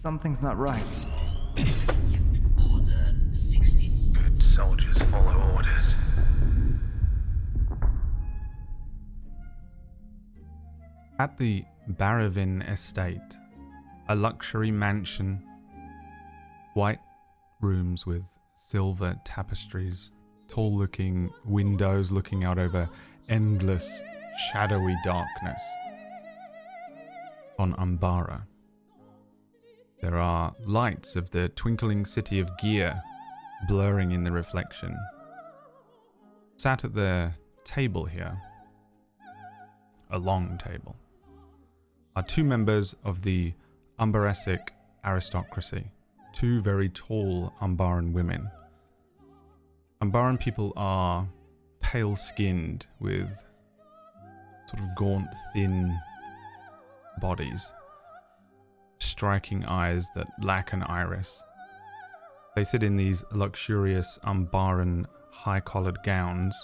Something's not right. Order 60. Good soldiers follow orders. At the Baravin estate, a luxury mansion, white rooms with silver tapestries, tall-looking windows looking out over endless, shadowy darkness on Umbara. There are lights of the twinkling city of Gear blurring in the reflection. Sat at their table here, a long table, are two members of the Umbaresic aristocracy, two very tall Umbaran women. Umbaran people are pale-skinned with sort of gaunt, thin bodies, striking eyes that lack an iris. They sit in these luxurious Umbaran high-collared gowns.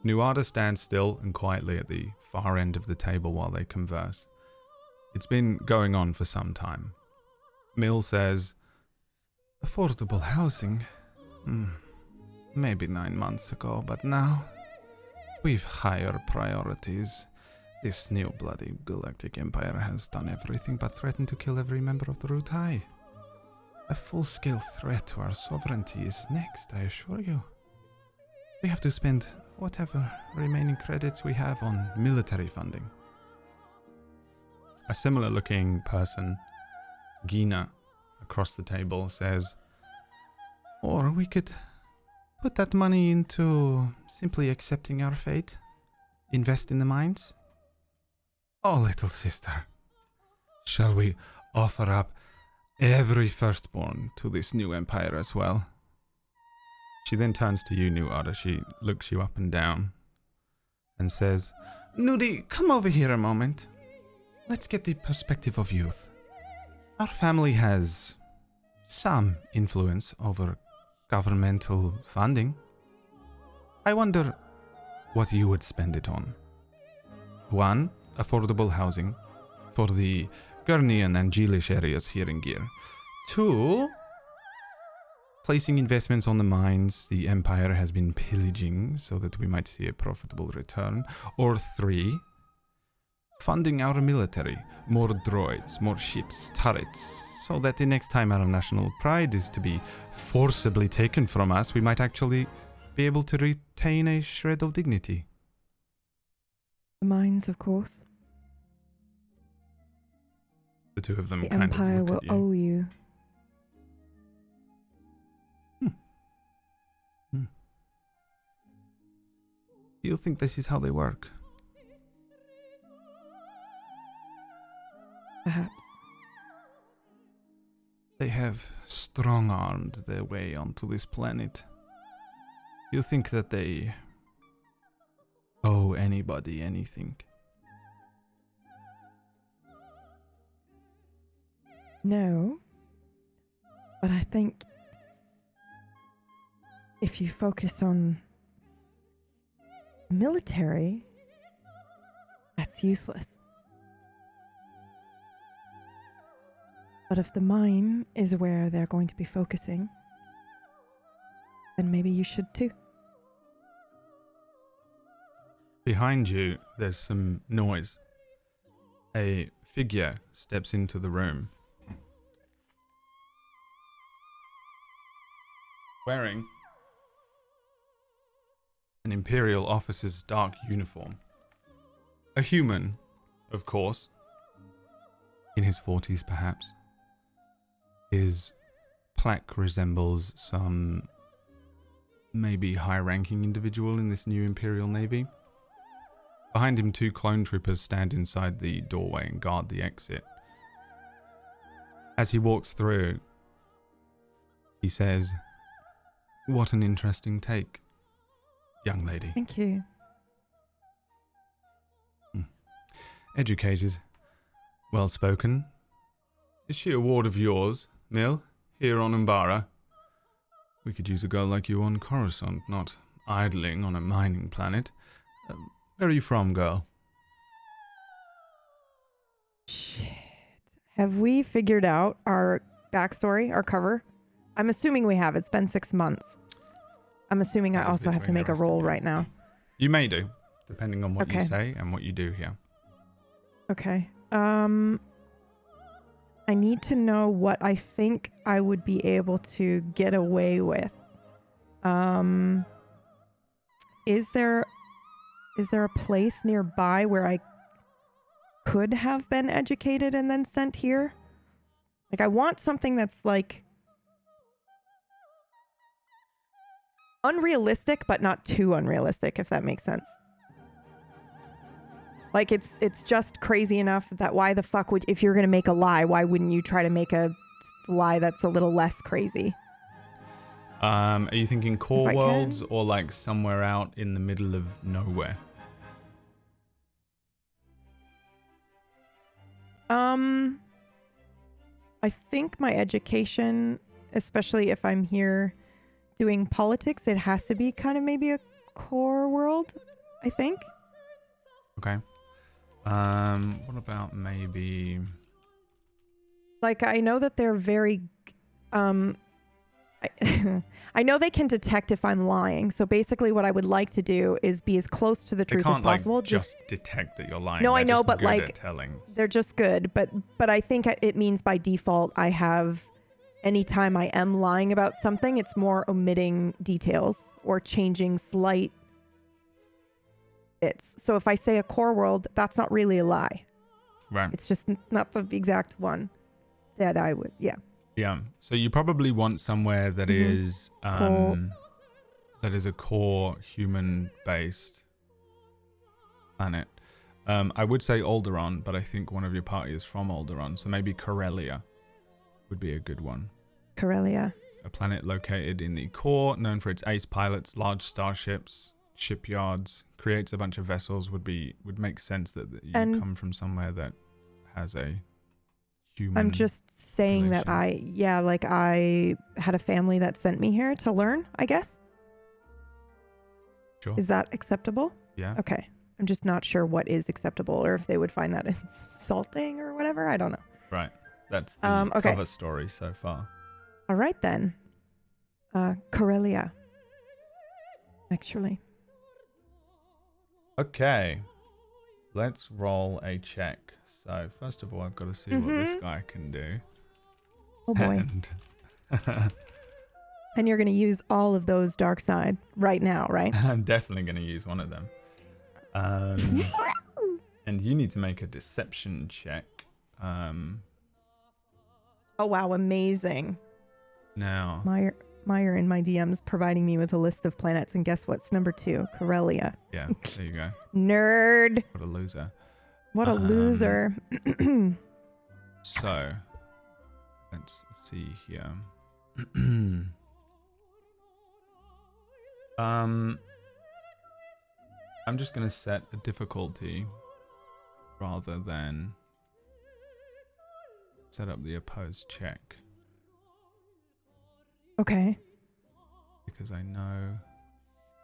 Nuada stands still and quietly at the far end of the table while they converse. It's been going on for some time. Mill says, affordable housing? Maybe 9 months ago, but now we've higher priorities. This new bloody galactic empire has done everything but threaten to kill every member of the ROTA. A full-scale threat to our sovereignty is next, I assure you. We have to spend whatever remaining credits we have on military funding. a similar-looking person, Gina, across the table, says, or we could put that money into simply accepting our fate. Invest in the mines. Oh, little sister, shall we offer up every firstborn to this new empire as well? She then turns to you, Nuada. She looks you up and down and says, Nudi, come over here a moment. Let's get the perspective of youth. Our family has some influence over governmental funding. I wonder what you would spend it on. 1, affordable housing for the Gurnian and Geelish areas here in Gear. 2, placing investments on the mines the Empire has been pillaging so that we might see a profitable return. Or 3, funding our military, more droids, more ships, turrets, so that the next time our national pride is to be forcibly taken from us, we might actually be able to retain a shred of dignity. The mines, of course. The two of them The kind Empire of look will at you. owe you. You think this is how they work? Perhaps. They have strong-armed their way onto this planet. You think that they owe anybody anything? No. But I think if you focus on military, that's useless. But if the mine is where they're going to be focusing, then maybe you should too. Behind you, there's some noise. A figure steps into the room. Wearing an Imperial officer's dark uniform. A human, of course. In his 40s, perhaps. His plaque resembles some maybe high-ranking individual in this new Imperial Navy. Behind him, 2 clone troopers stand inside the doorway and guard the exit. As he walks through, he says, "What an interesting take, young lady." Thank you. Educated, well-spoken. Is she a ward of yours, Mill, here on Umbara? We could use a girl like you on Coruscant, not idling on a mining planet. Where are you from, girl? Shit. Have we figured out our backstory, our cover? I'm assuming we have. It's been 6 months. I'm assuming I That is also have to between the make a rest of roll you. right now. You may do, depending on what you Okay. say and what you do here. Okay. I need to know what I think I would be able to get away with. Is there a place nearby where I could have been educated and then sent here? Like, I want something that's like unrealistic, but not too unrealistic, if that makes sense. Like, it's just crazy enough that why the fuck would, if you're going to make a lie, why wouldn't you try to make a lie that's a little less crazy? Are you thinking core I worlds can. or like somewhere out in the middle of nowhere? I think my education, especially if I'm here doing politics, it has to be kind of maybe a core world, I think. Okay. What about maybe... Like, I know that they're very, I know they can detect if I'm lying. So basically what I would like to do is be as close to the They truth as can't like possible. just detect that you're lying. No, They're I know, just but good like at telling. they're just good. But I think it means by default I have, anytime I am lying about something, it's more omitting details or changing slight bits. So if I say a core world, that's not really a lie. Right. It's just not the exact one that I would. Yeah. Yeah. So you probably want somewhere that Mhm. is Core- that is a core human-based planet. I would say Alderaan, but I think one of your party is from Alderaan, so maybe Corellia would be a good one. Corellia. A planet located in the core, known for its ace pilots, large starships, shipyards, creates a bunch of vessels. Would make sense that you And- come from somewhere that has a human. I'm just saying that population. I had a family that sent me here to learn, I guess. Sure. Is that acceptable? Yeah. Okay. I'm just not sure what is acceptable or if they would find that insulting or whatever. I don't know. Right. That's the Okay. cover story so far. All right, then. Corellia. Actually. Okay. Let's roll a check. So first of all, I've got to see what this guy can do. Oh, boy. And And you're going to use all of those dark side right now, right? I'm definitely going to use one of them. And you need to make a deception check. Oh, wow. Amazing. Now, Meyer in my DMs providing me with a list of planets. And guess what's number 2? Corellia. yeah, there you go. Nerd. What a loser. What a loser. So, let's see here. I'm just going to set a difficulty rather than set up the opposed check, Okay. because I know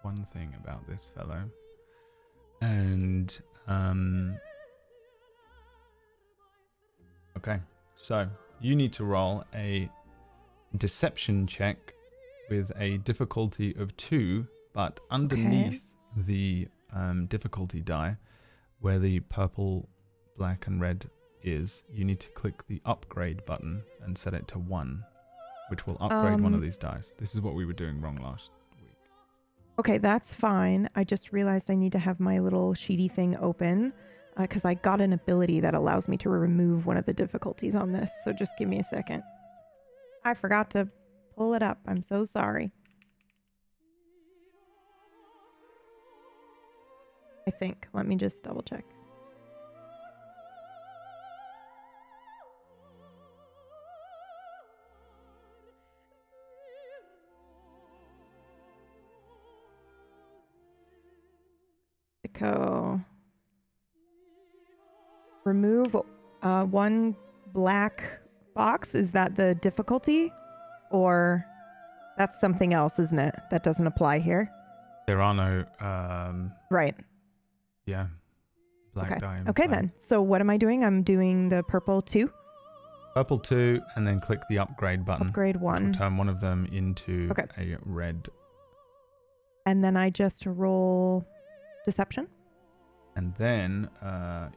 one thing about this fellow. And okay, so you need to roll a deception check with a difficulty of 2, but underneath the difficulty die, where the purple, black, and red is, you need to click the upgrade button and set it to 1, which will upgrade one of these dice. This is what we were doing wrong last week. Okay, that's fine. I just realized I need to have my little sheety thing open because I got an ability that allows me to remove one of the difficulties on this. So just give me a second. I forgot to pull it up. I'm so sorry. I think. Let me just double check. Go. Remove one black box. Is that the difficulty? Or that's something else, isn't it? That doesn't apply here. There are no, Right. yeah, black Okay. die in Okay, play. then. So what am I doing? I'm doing the purple 2. Purple 2, and then click the upgrade button. Upgrade Which 1. will turn one of them into Okay. a red. And then I just roll deception. And then,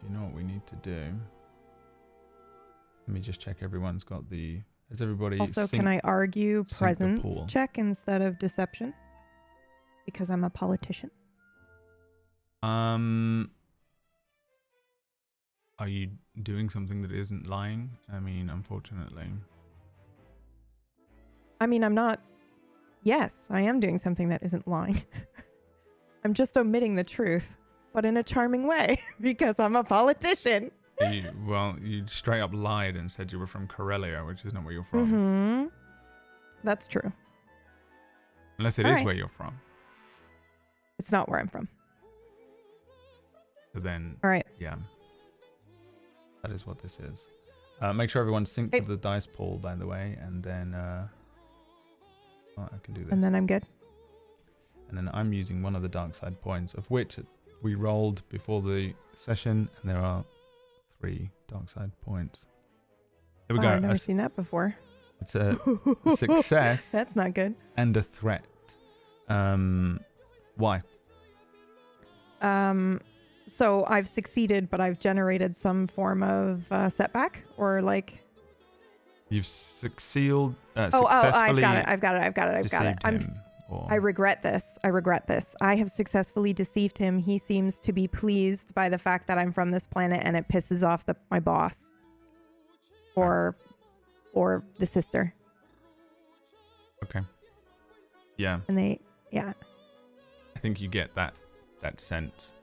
you know what we need to do? Let me just check everyone's got the... Has everybody Also, sync- can I argue sync the presence pool? check instead of deception? Because I'm a politician. Are you doing something that isn't lying? I mean, unfortunately. I mean, I'm not... Yes, I am doing something that isn't lying. I'm just omitting the truth, but in a charming way, because I'm a politician. You straight up lied and said you were from Corellia, which is not where you're from. Mm-hmm. That's true. Unless it All is right. where you're from. It's not where I'm from. So then, All right. yeah. That is what this is. Make sure everyone's synced Hey. with the dice pool, by the way, and then... I can do this. And then I'm good. And then I'm using one of the dark side points, of which we rolled before the session, and there are 3 dark side points. There we Oh, go. I've never seen that before. It's a success That's not good. and a threat. Why? So I've succeeded, but I've generated some form of setback or like... You've succeeded. I've Successfully got it. deceived him. I regret this. I have successfully deceived him. He seems to be pleased by the fact that I'm from this planet, and it pisses off my boss. Or the sister. Okay. Yeah, And I think you get that sense.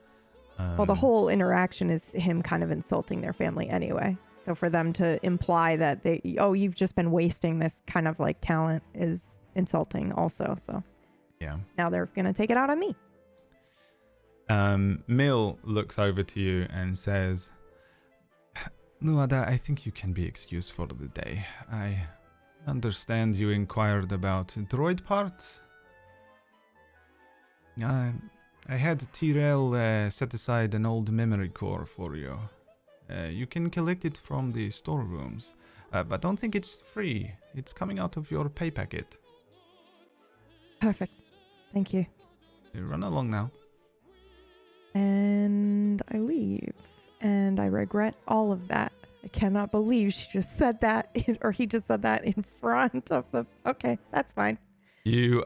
well, the whole interaction is him kind of insulting their family anyway. So for them to imply that you've just been wasting this kind of like talent is insulting also. So Yeah. now they're going to take it out on me. Mill looks over to you and says, Nuada, I think you can be excused for the day. I understand you inquired about droid parts. I had Tyrell set aside an old memory core for you. You can collect it from the storerooms, but don't think it's free. It's coming out of your pay packet. Perfect. Thank you. You run along now. And I leave. And I regret all of that. I cannot believe she just said that, or he just said that in front of the... Okay, that's fine. You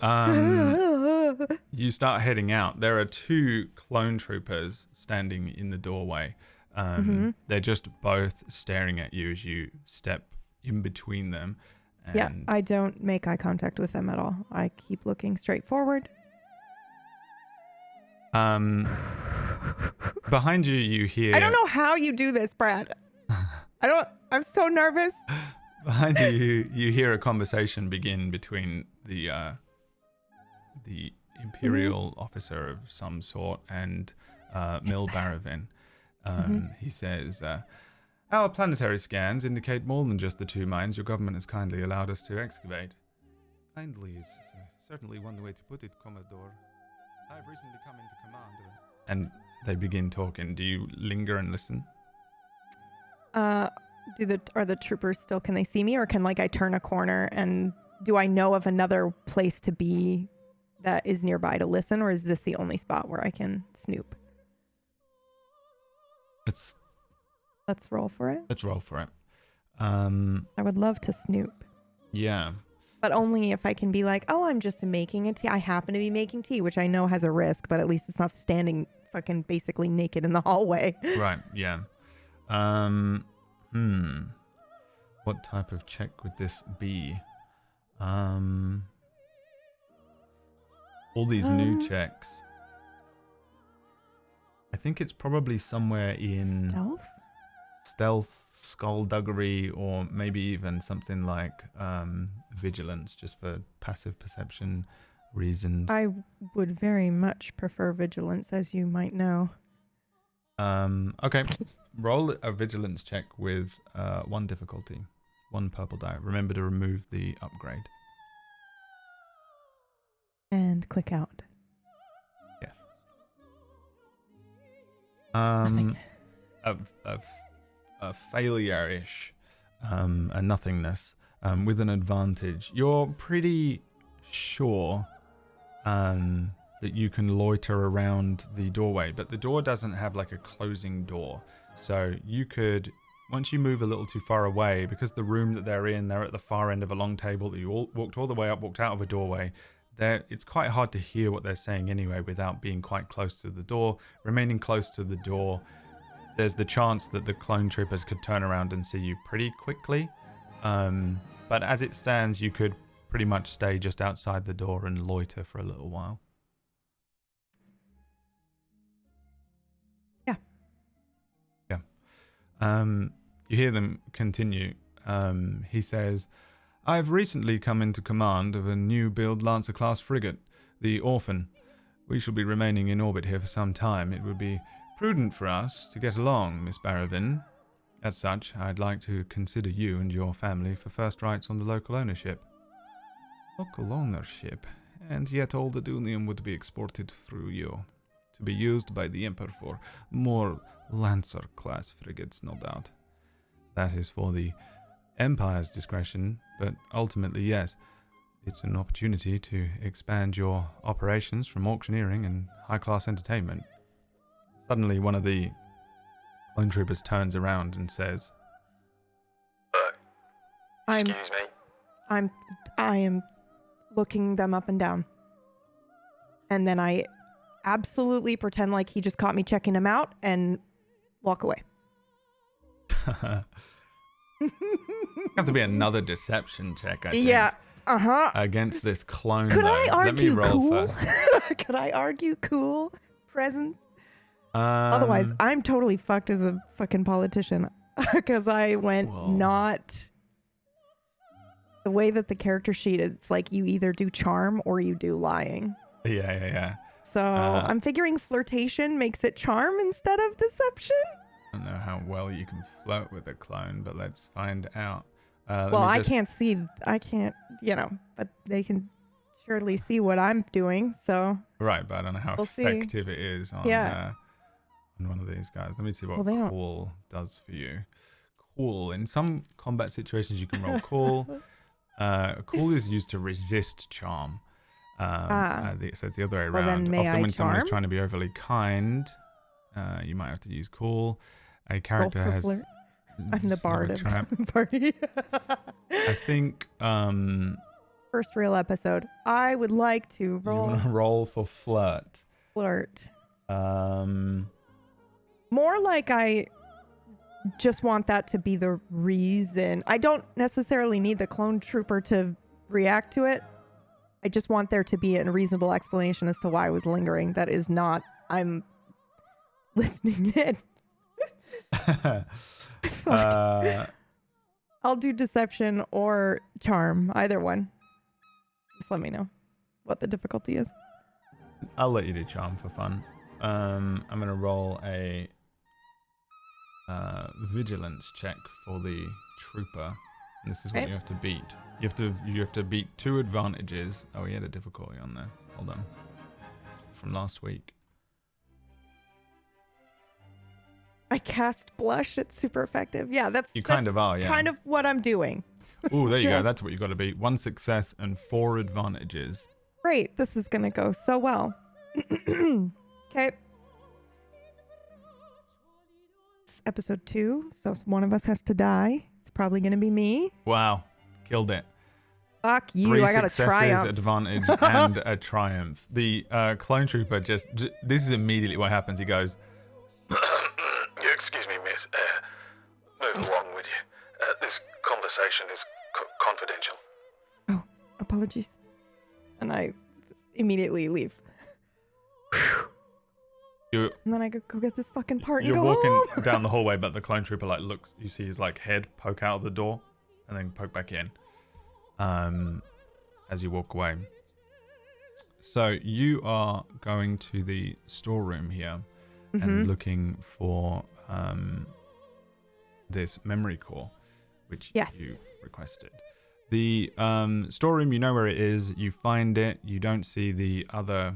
you start heading out. There are 2 clone troopers standing in the doorway. They're just both staring at you as you step in between them. And Yeah, I don't make eye contact with them at all. I keep looking straight forward. behind you, you hear. I don't know how you do this, Brad. I'm so nervous. Behind you, you hear a conversation begin between the Imperial officer of some sort and Mil Baravin. He says, our planetary scans indicate more than just the 2 mines your government has kindly allowed us to excavate. Kindly is certainly one way to put it, Commodore. I've recently come into command. And they begin talking. Do you linger and listen? Are the troopers still, can they see me, or can I turn a corner, and do I know of another place to be that is nearby to listen, or is this the only spot where I can snoop? Let's roll for it. Let's roll for it. I would love to snoop. Yeah. But only if I can be like, oh, I'm just making a tea. I happen to be making tea, which I know has a risk, but at least it's not standing fucking basically naked in the hallway. Right, yeah. What type of check would this be? All these new checks. I think it's probably somewhere in stealth, skullduggery, or maybe even something like vigilance, just for passive perception reasons. I would very much prefer vigilance, as you might know. Okay. Roll a vigilance check with 1 difficulty, 1 purple die. Remember to remove the upgrade. And click out. Yes. Nothing. A failure-ish. a nothingness, with an advantage. You're pretty sure that you can loiter around the doorway, but the door doesn't have like a closing door. So you could, once you move a little too far away, because the room that they're in, they're at the far end of a long table that you walked all the way up, walked out of a doorway. It's quite hard to hear what they're saying anyway without being quite close to the door. Remaining close to the door, there's the chance that the clone troopers could turn around and see you pretty quickly. But as it stands, you could pretty much stay just outside the door and loiter for a little while. Yeah. Yeah. You hear them continue. He says, I've recently come into command of a new build Lancer-class frigate, the Orphan. We shall be remaining in orbit here for some time. It would be prudent for us to get along, Miss Barravin. As such, I'd like to consider you and your family for first rights on the local ownership. Local ownership? And yet all the Dunium would be exported through you, to be used by the Emperor for more Lancer-class frigates, no doubt. That is for the Empire's discretion, but ultimately, yes, it's an opportunity to expand your operations from auctioneering and high-class entertainment. Suddenly, one of the clone troopers turns around and says, Excuse me? I am looking them up and down. And then I absolutely pretend like he just caught me checking him out and walk away. have to be another deception check, I think. Yeah. Uh-huh. Against this clone. Could I though. Let me argue roll cool? first. Could I argue cool presence? Otherwise, I'm totally fucked as a fucking politician because I went not the way that the character sheet. It's like you either do charm or you do lying. Yeah. So I'm figuring flirtation makes it charm instead of deception. I don't know how well you can flirt with a clone, but let's find out. Well, I can't, but they can surely see what I'm doing. So right, but I don't know how effective it is on one of these guys. Let me see what cool does for you. Cool. In some combat situations, you can roll cool. Cool is used to resist charm. So it's the other way around. Then Often when someone is trying to be overly kind, you might have to use cool. A character has... Flirt. I'm the bard of the party. I think... First real episode. I would like to roll... You want to roll for flirt. Flirt. More like I just want that to be the reason. I don't necessarily need the clone trooper to react to it. I just want there to be a reasonable explanation as to why I was lingering. That is not, I'm listening in. I'll do deception or charm, either one. Just let me know what the difficulty is. I'll let you do charm for fun. I'm going to roll a vigilance check for the trooper. And this is what you have to beat. You have to beat 2 advantages. Oh, he had a difficulty on there. Hold on. From last week. I cast blush. It's super effective. Yeah, that's kind of are, yeah. Kind of what I'm doing. Oh, there you go. That's what you got to beat. 1 success and 4 advantages. Great. This is going to go so well. Okay. It's episode 2, so one of us has to die. It's probably going to be me. Wow. Killed it. Fuck you. 3 I got a triumph. advantage and a triumph. The clone trooper just... This is immediately what happens. He goes... Excuse me, miss. Move along with you. This conversation is confidential. Oh, apologies. And I immediately leave. And then I go get this fucking part and go You're walking home. down the hallway, but the clone trooper looks. You see his head poke out of the door, and then poke back in. As you walk away. So you are going to the storeroom here and looking for this memory core, which you requested. The storeroom, you know where it is. You find it. You don't see the other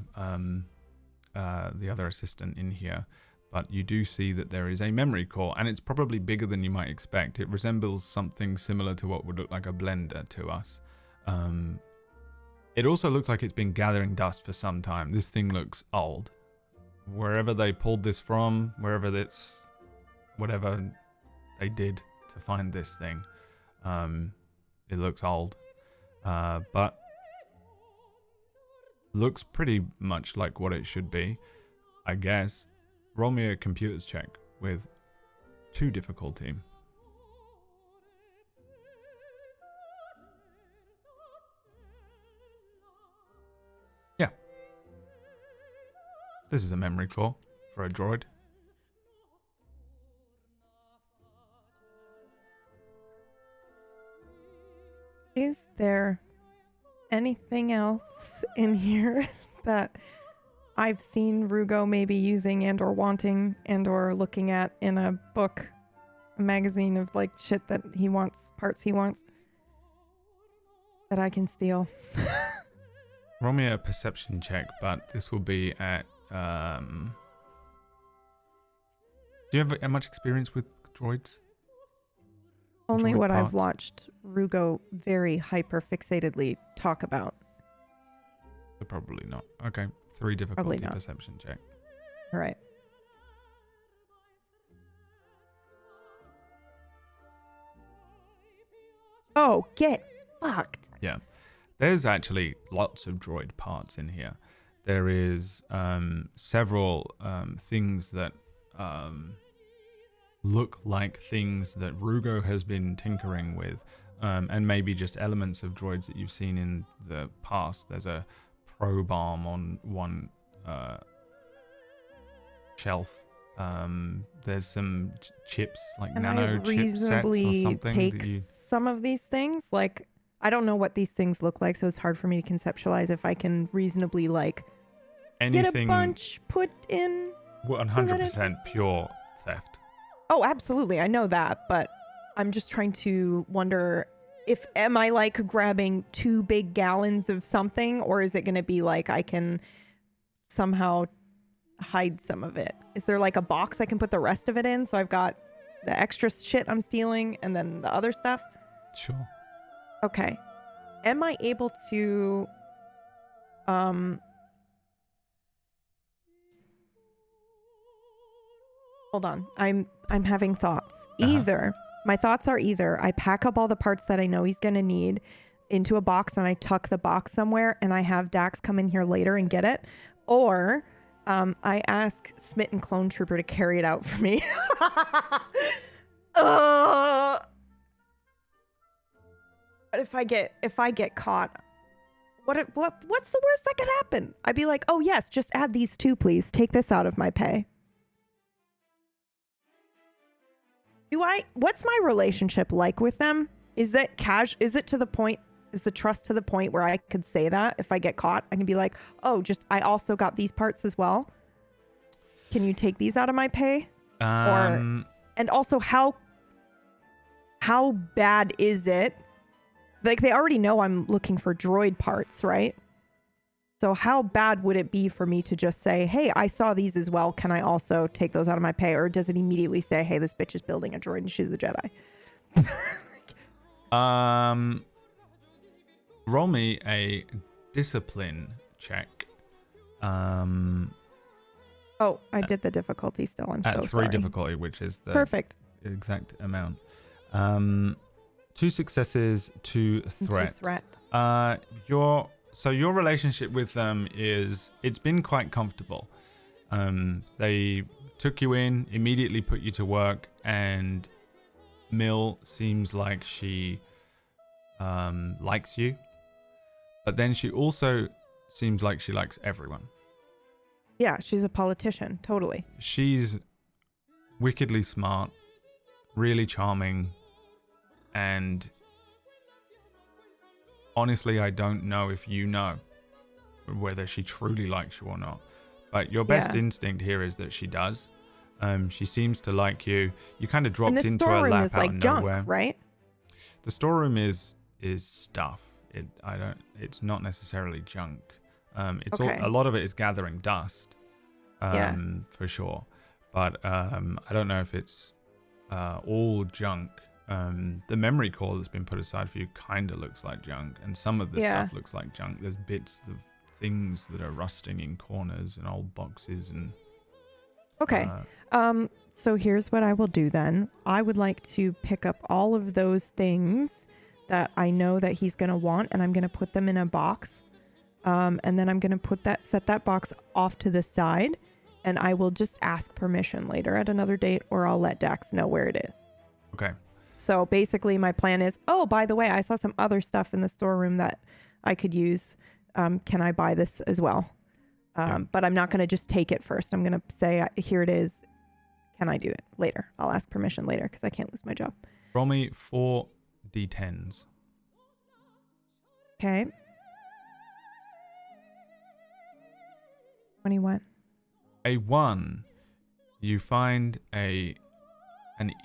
assistant in here, but you do see that there is a memory core, and it's probably bigger than you might expect. It resembles something similar to what would look like a blender to us. It also looks like it's been gathering dust for some time. This thing looks old. Wherever they pulled this from, whatever they did to find this thing, it looks old, but looks pretty much like what it should be, I guess. Roll me a computers check with 2 difficulty. Yeah. This is a memory core for a droid. Is there anything else in here that I've seen Rugo maybe using and or wanting and or looking at in a book, a magazine of like shit that he wants, parts he wants, that I can steal? Roll me a perception check, but this will be at... Do you have much experience with droids? Only Droid what I've parts? watched Rugo very hyper-fixatedly talk about. So probably not. Okay. 3 difficulty not. perception check. All right. Oh, get fucked. Yeah. There's actually lots of droid parts in here. There is several things that look like things that Rugo has been tinkering with, and maybe just elements of droids that you've seen in the past. There's a probe arm on one shelf. There's some chips, like And nano I chipsets or reasonably something take that you... some of these things. Like, I don't know what these things look like, so it's hard for me to conceptualize if I can reasonably, like, get a Anything bunch put in. 100% pure theft. Oh, absolutely. I know that, but I'm just trying to wonder am I like grabbing 2 big gallons of something, or is it going to be like I can somehow hide some of it? Is there like a box I can put the rest of it in, so I've got the extra shit I'm stealing and then the other stuff? Sure. Okay. Am I able to hold on. I'm having thoughts. My thoughts are either I pack up all the parts that I know he's going to need into a box and I tuck the box somewhere and I have Dax come in here later and get it, or I ask Smitten Clone Trooper to carry it out for me. But if I get caught, what's the worst that could happen? I'd be like, oh yes, just add these 2, please. Take this out of my pay. What's my relationship like with them? Is it is it to the point, is the trust to the point where I could say that if I get caught, I can be like, oh, I also got these parts as well. Can you take these out of my pay? And also how bad is it? Like, they already know I'm looking for droid parts, right? So how bad would it be for me to just say, hey, I saw these as well. Can I also take those out of my pay? Or does it immediately say, hey, this bitch is building a droid and she's a Jedi? Roll me a discipline check. Oh, I did the difficulty still. I'm so at 3 sorry. difficulty, which is the Perfect. exact amount. 2 successes, 2 threats. Your relationship with them it's been quite comfortable. They took you in, immediately put you to work, and Mill seems like she likes you, but then she also seems like she likes everyone. Yeah, she's a politician, totally. She's wickedly smart, really charming, and honestly, I don't know if you know whether she truly likes you or not. But your best instinct here is that she does. She seems to like you. You kind of dropped into her lap is out like of junk, nowhere. right? The storeroom is stuff. It's not necessarily junk. It's Okay. a lot of it is gathering dust. For sure. but I don't know if it's all junk. The memory core that's been put aside for you kind of looks like junk, and some of the stuff looks like junk. There's bits of things that are rusting in corners and old boxes and Okay. So here's what I will do then. I would like to pick up all of those things that I know that he's going to want, and I'm going to put them in a box. And then I'm going to set that box off to the side, and I will just ask permission later at another date, or I'll let Dax know where it is. Okay. So basically my plan is, oh, by the way, I saw some other stuff in the storeroom that I could use. Can I buy this as well? But I'm not going to just take it first. I'm going to say, here it is. Can I do it later? I'll ask permission later because I can't lose my job. Roll me 4 d10s. Okay. 21. A 1. You find an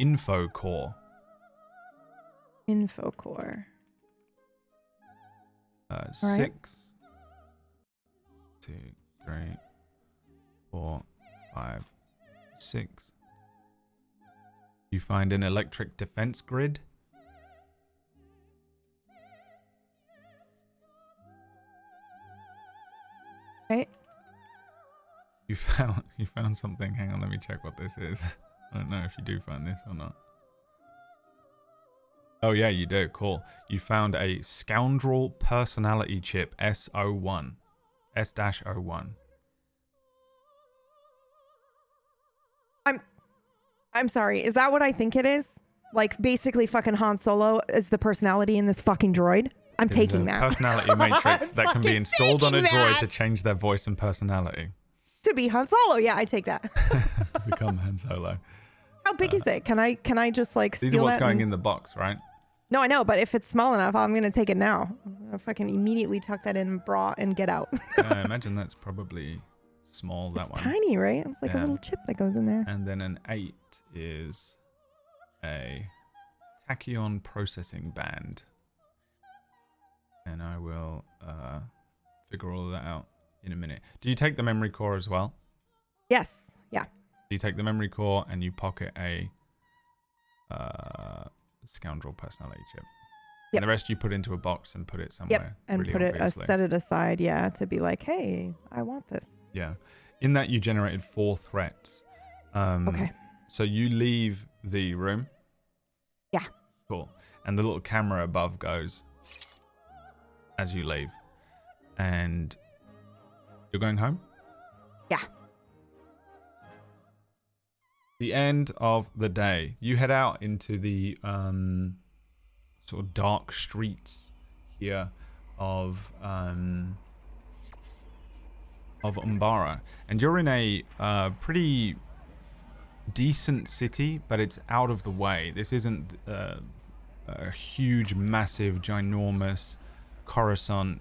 info core. Info core. 6, 2, 3, 4, 5, 6. You find an electric defense grid. Okay. You found something. Hang on, let me check what this is. I don't know if you do find this or not. Oh yeah, you do. Cool. You found a scoundrel personality chip S01. S-01. I'm sorry. Is that what I think it is? Like basically fucking Han Solo is the personality in this fucking droid? I'm taking that. Personality matrix that can be installed on a droid that. to change their voice and personality. To be Han Solo. Yeah, I take that. To become Han Solo. How big is it? Can I just like steal These are what's that going and... in the box, right? No, I know, but if it's small enough, I'm going to take it now. I'll fucking immediately tuck that in bra and get out. I imagine that's probably small, that it's one. tiny, right? It's like a little chip that goes in there. And then an 8 is a tachyon processing band. And I will figure all of that out in a minute. Do you take the memory core as well? Yes. Yeah. You take the memory core and you pocket a scoundrel personality chip. Yep. And the rest you put into a box and put it somewhere. Yep. And really put obviously. set it aside, yeah, to be like, hey, I want this. Yeah. In that you generated 4 threats. Okay. So you leave the room. Yeah. Cool. And the little camera above goes as you leave. And you're going home? Yeah. The end of the day. You head out into the sort of dark streets here of Umbara. And you're in a pretty decent city, but it's out of the way. This isn't a huge, massive, ginormous Coruscant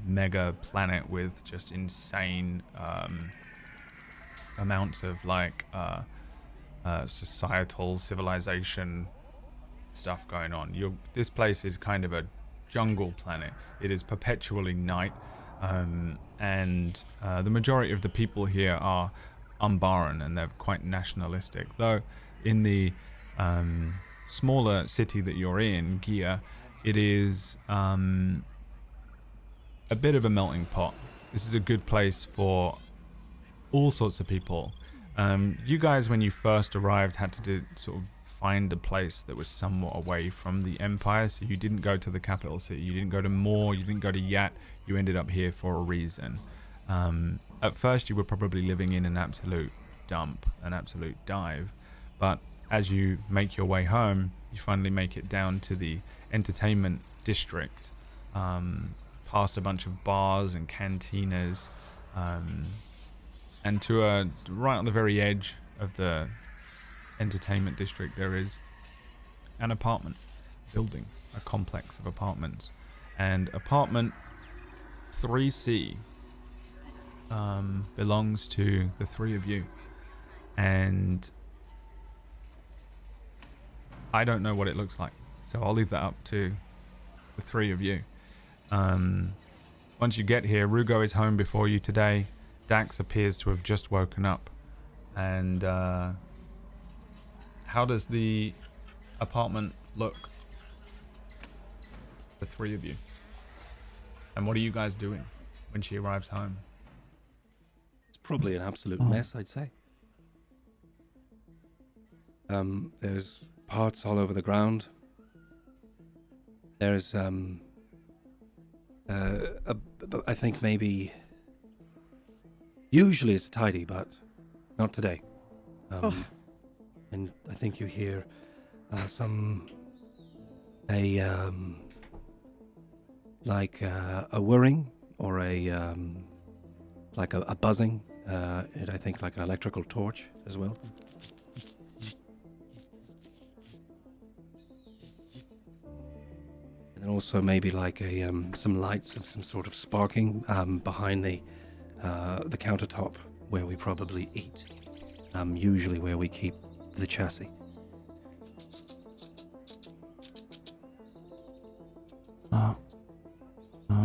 mega planet with just insane amounts of like societal civilization stuff going on. This place is kind of a jungle planet. It is perpetually night, and the majority of the people here are Umbaran, and they're quite nationalistic. Though in the smaller city that you're in, Gia, it is a bit of a melting pot. This is a good place for all sorts of people. You guys, when you first arrived, had to sort of find a place that was somewhat away from the Empire, so you didn't go to the capital city, you didn't go to Moor, you didn't go to Yat, you ended up here for a reason. At first you were probably living in an absolute dump, an absolute dive, but as you make your way home, you finally make it down to the entertainment district, past a bunch of bars and cantinas, and to right on the very edge of the entertainment district there is an apartment building, a complex of apartments, and apartment 3C belongs to the 3 of you, and I don't know what it looks like, so I'll leave that up to the 3 of you. Once you get here, Rugo is home before you today. Dax appears to have just woken up, And how does the apartment look? The three of you. And what are you guys doing when she arrives home? It's probably an absolute mess, I'd say. There's parts all over the ground. There's I think maybe usually it's tidy, but not today. And I think you hear like a whirring or like a buzzing. I think like an electrical torch as well. And also maybe like some lights of some sort of sparking behind the countertop where we probably eat. Usually where we keep the chassis.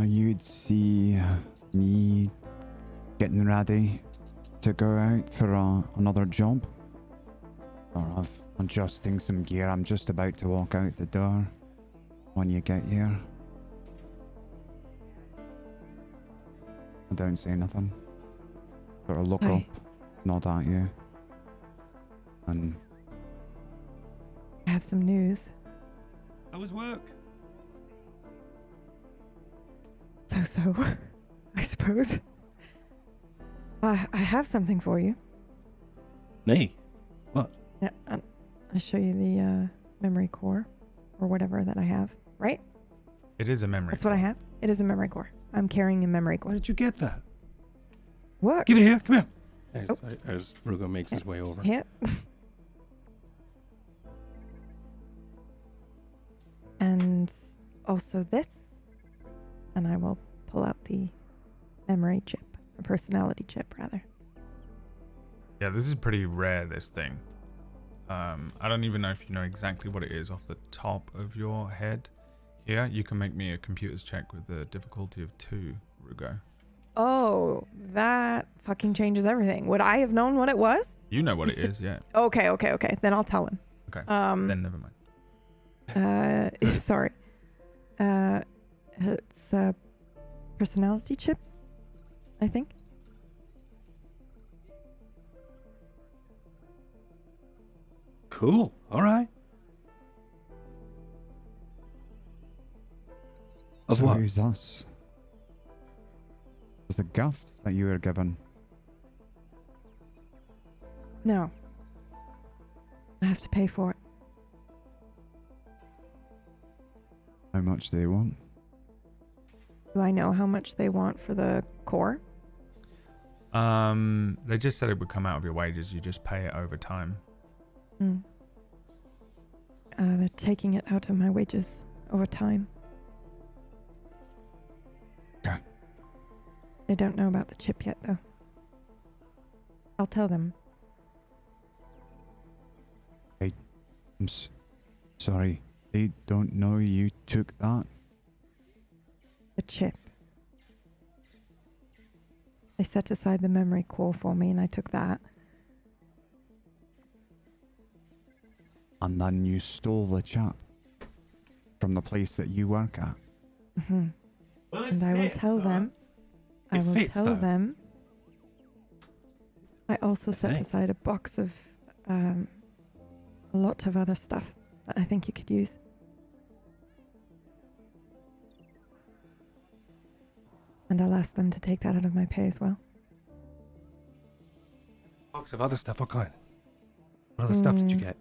You'd see me getting ready to go out for another job. Or of adjusting some gear. I'm just about to walk out the door when you get here. I don't say nothing. Sort of look up, nod at you. And I have some news. How was work? So, I suppose. I have something for you. Me? What? Yeah, I'll show you the memory core, or whatever that I have, right? It is a memory. That's what I have. It is a memory core. I'm carrying a memory core. Where did you get that? What? Give it here. Come here. As Rugo makes his way over. Here. And also this. And I will pull out the memory chip. The personality chip, rather. Yeah, this is pretty rare, this thing. I don't even know if you know exactly what it is off the top of your head. Here, you can make me a computer's check with the difficulty of 2, Rugo. Oh, that fucking changes everything. Would I have known what it was? You know what it is, yeah. Okay. Then I'll tell him. Okay, then never mind. Sorry. It's a personality chip, I think. Cool. All right. Of so what? who's this? It's a gift that you were given. No. I have to pay for it. How much do they want? Do I know how much they want for the core? They just said it would come out of your wages. You just pay it over time. They're taking it out of my wages over time. Okay. They don't know about the chip yet, though. I'll tell them. I'm sorry. They don't know you took that? The chip. They set aside the memory core for me, and I took that. And then you stole the chap from the place that you work at. Mm-hmm. Well, And I will tell them. I will tell them. I also set aside a box of a lot of other stuff that I think you could use. And I'll ask them to take that out of my pay as well. Box of other stuff. What kind? What other stuff did you get?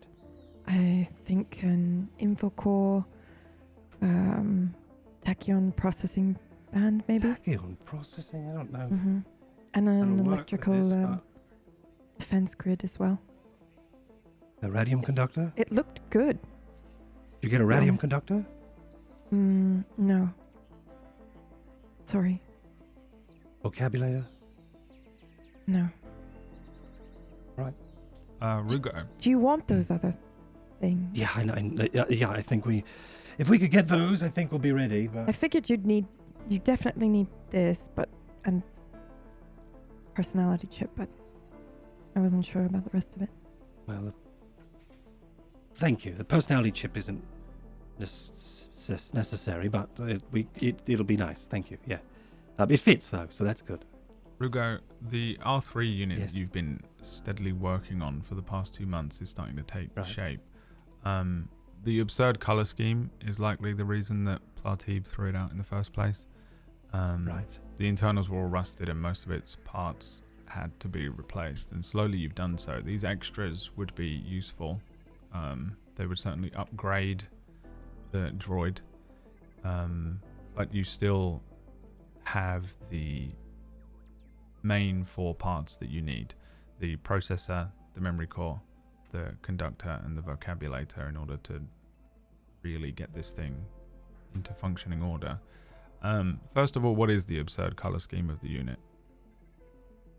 I think an info core, tachyon processing band, maybe. Tachyon processing? I don't know. Mm-hmm. And an electrical defense grid as well. A radium conductor? It looked good. Did you get a radium honest. conductor? No. Sorry. Vocabulator? No. Right. Rugo. Do you want those other things? Yeah, I know. Yeah, I think if we could get those, I think we'll be ready. But I figured you definitely need this, and personality chip, but I wasn't sure about the rest of it. Well, thank you. The personality chip isn't necessary, but it'll be nice. Thank you. Yeah. It fits though, so that's good. Rugo, the R3 unit Yes. you've been steadily working on for the past 2 months is starting to take Right. shape. The absurd color scheme is likely the reason that Platib threw it out in the first place. Right. The internals were all rusted and most of its parts had to be replaced, and slowly you've done so. These extras would be useful. They would certainly upgrade the droid, but you still have the main 4 parts that you need: the processor, the memory core, the conductor, and the vocabulator in order to really get this thing into functioning order. First of all, what is the absurd color scheme of the unit?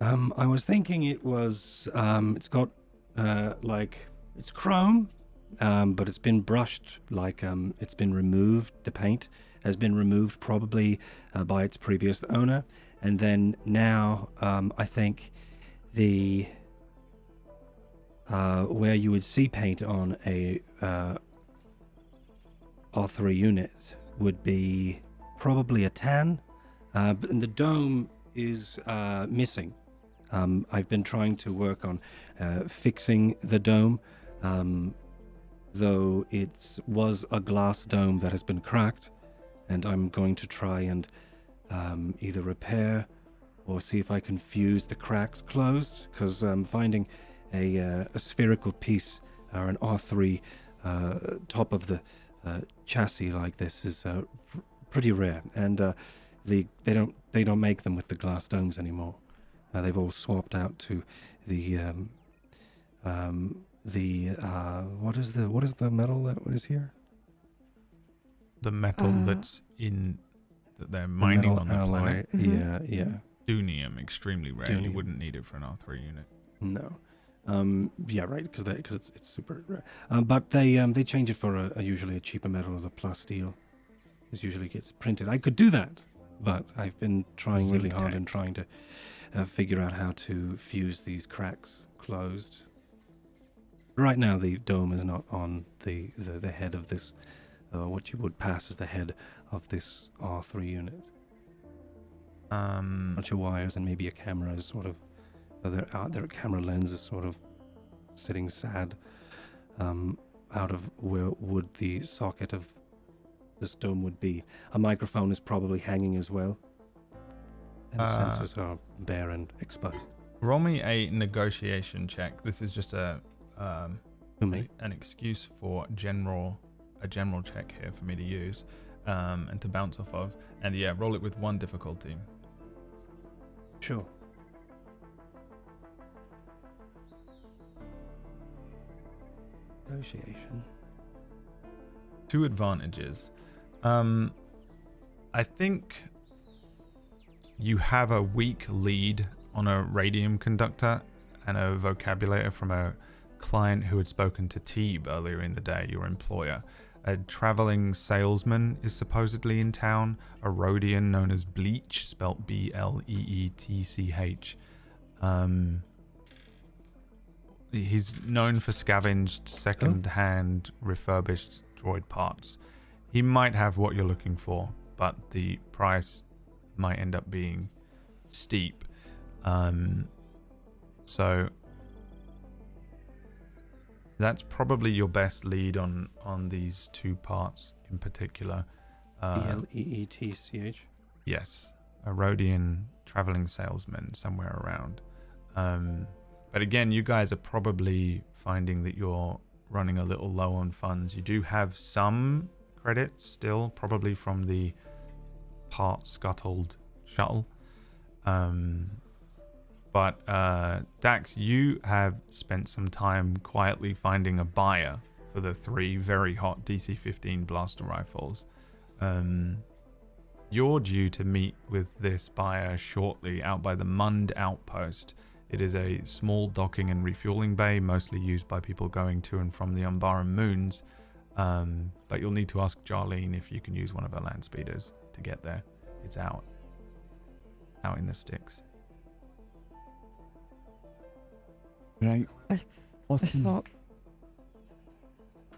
I was thinking it was, it's got, it's chrome, but it's been brushed, it's been removed, the paint has been removed probably by its previous owner. And then now, I think where you would see paint on a R3 unit would be probably a tan, and the dome is missing. I've been trying to work on fixing the dome, though it was a glass dome that has been cracked, and I'm going to try and either repair or see if I can fuse the cracks closed, because finding a spherical piece or an R3 top of the chassis like this is pretty rare, and they don't make them with the glass domes anymore. They've all swapped out to the what is the metal that is here? The metal that they're mining on the alloy. planet. Mhm. Yeah. Dunium, extremely rare. You Dunium. wouldn't need it for an R3 unit. No. Yeah, right, because it's super rare. But they change it for usually a cheaper metal, the plasteel. This usually gets printed. I could do that, but I've been trying really hard and trying to figure out how to fuse these cracks closed. Right now, the dome is not on the head of this, what you would pass as the head of this R3 unit. A bunch of wires and maybe a camera is sort of, their camera lens is sort of sitting sad out of where would the socket of this dome would be. A microphone is probably hanging as well, and sensors are bare and exposed. Roll me a negotiation check. This is just an excuse for a general check here for me to use and to bounce off of. And yeah, roll it with 1 difficulty. Sure. Negotiation. 2 advantages. I think you have a weak lead on a radium conductor and a vocabulator from a client who had spoken to Teeb earlier in the day, your employer. A traveling salesman is supposedly in town, a Rhodian known as Bleach, spelt Bleetch. He's known for scavenged second-hand refurbished droid parts. He might have what you're looking for, but the price might end up being steep. So that's probably your best lead on these 2 parts in particular. Bleetch. Yes, a Rhodian traveling salesman somewhere around. But again, you guys are probably finding that you're running a little low on funds. You do have some credits still, probably from the part scuttled shuttle. But Dax, you have spent some time quietly finding a buyer for the 3 very hot DC-15 blaster rifles. You're due to meet with this buyer shortly out by the Mund outpost. It is a small docking and refueling bay, mostly used by people going to and from the Umbara moons. But you'll need to ask Jarlene if you can use one of her land speeders to get there. It's out in the sticks. Right. I Listen, thought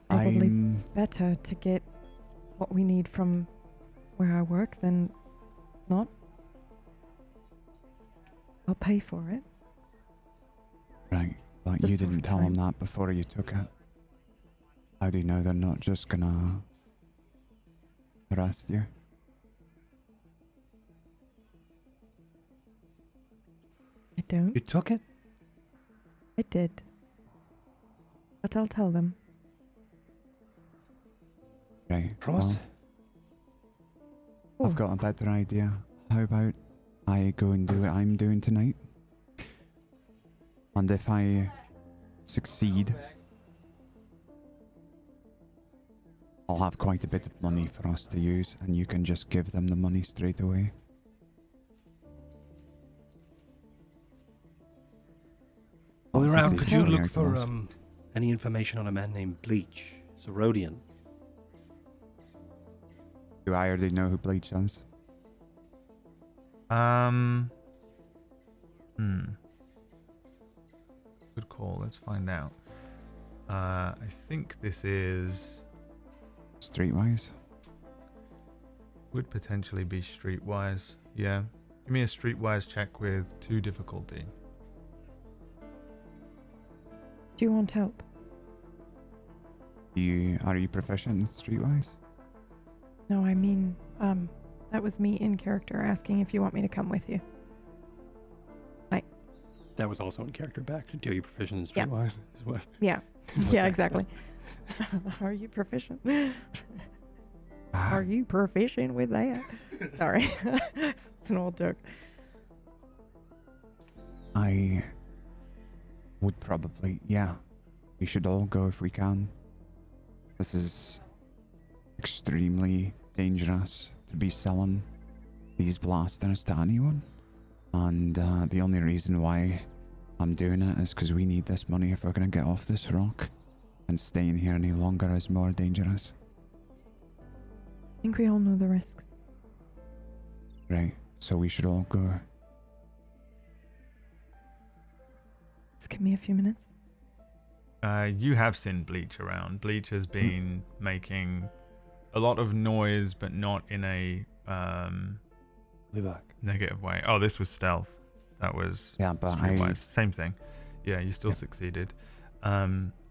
probably I'm better to get what we need from where I work than not. I'll pay for it. right, but you Just over didn't tell them time. that before you took it. How do you know they're not just gonna arrest you? I don't. You took it? I did. But I'll tell them. Right. Promised? Well, I've got a better idea. How about I go and do what I'm doing tonight? And if I succeed, I'll have quite a bit of money for us to use, and you can just give them the money straight away. All That's the around, could safest you way look out for us. any information on a man named Bleach? It's a Rhodian. Do I already know who Bleach is? Good call. Let's find out. I think this is Streetwise? would potentially be streetwise. Yeah. Give me a streetwise check with 2 difficulty. Do you want help? Are you proficient in Streetwise? No, I mean, that was me in character asking if you want me to come with you. That was also in character back. Do you proficient in Yeah. Streetwise? Is what? Yeah. Yeah, exactly. Are you proficient? Are you proficient with that? Sorry. It's an old joke. I would probably, yeah. We should all go if we can. This is extremely dangerous to be selling these blasters to anyone. And the only reason why I'm doing it is because we need this money if we're going to get off this rock. And staying here any longer is more dangerous. I think we all know the risks. Right, so we should all go. Just give me a few minutes. You have seen Bleach around. Bleach has been making a lot of noise, but not in a Be back. negative way. Oh, this was stealth. That was Yeah, but streetwise. Same thing. Yeah, you still succeeded.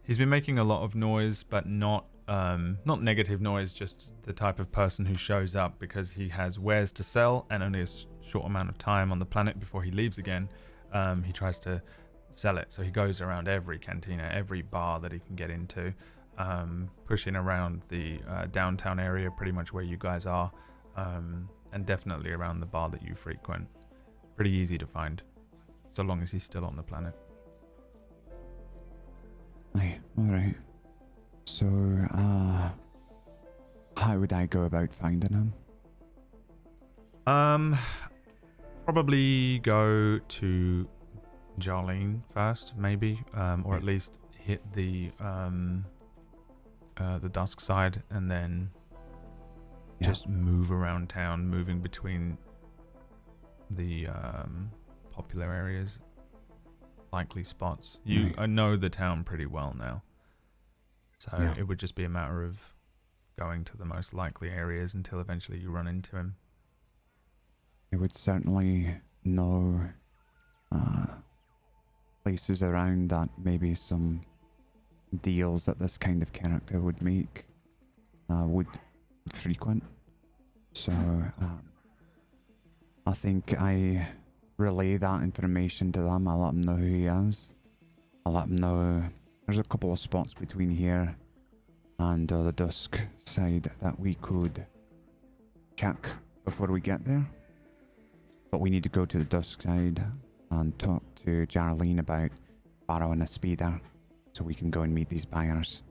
He's been making a lot of noise, but not negative noise, just the type of person who shows up because he has wares to sell and only a short amount of time on the planet before he leaves again. He tries to sell it. So he goes around every cantina, every bar that he can get into, pushing around the downtown area, pretty much where you guys are, and definitely around the bar that you frequent. Pretty easy to find, so long as he's still on the planet. Aye, alright. So, how would I go about finding him? Probably go to Jolene first, maybe, or at least hit the dusk side, and then just move around town, moving between the popular areas, likely spots. You know the town pretty well now, so it would just be a matter of going to the most likely areas until eventually you run into him. I would certainly know places around that maybe some deals that this kind of character would make would frequent. So I think I relay that information to them. I'll let them know who he is. I'll let them know there's a couple of spots between here and the dusk side that we could check before we get there. But we need to go to the dusk side and talk to Jarlene about borrowing a speeder so we can go and meet these buyers.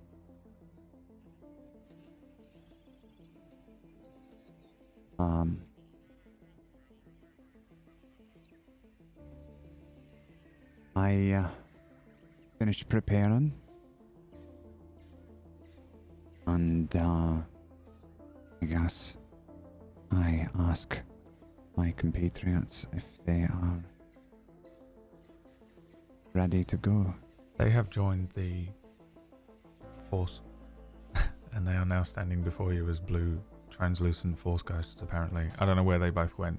I finished preparing, and I guess I ask my compatriots if they are ready to go. They have joined the force, and they are now standing before you as blue, translucent force ghosts, apparently. I don't know where they both went.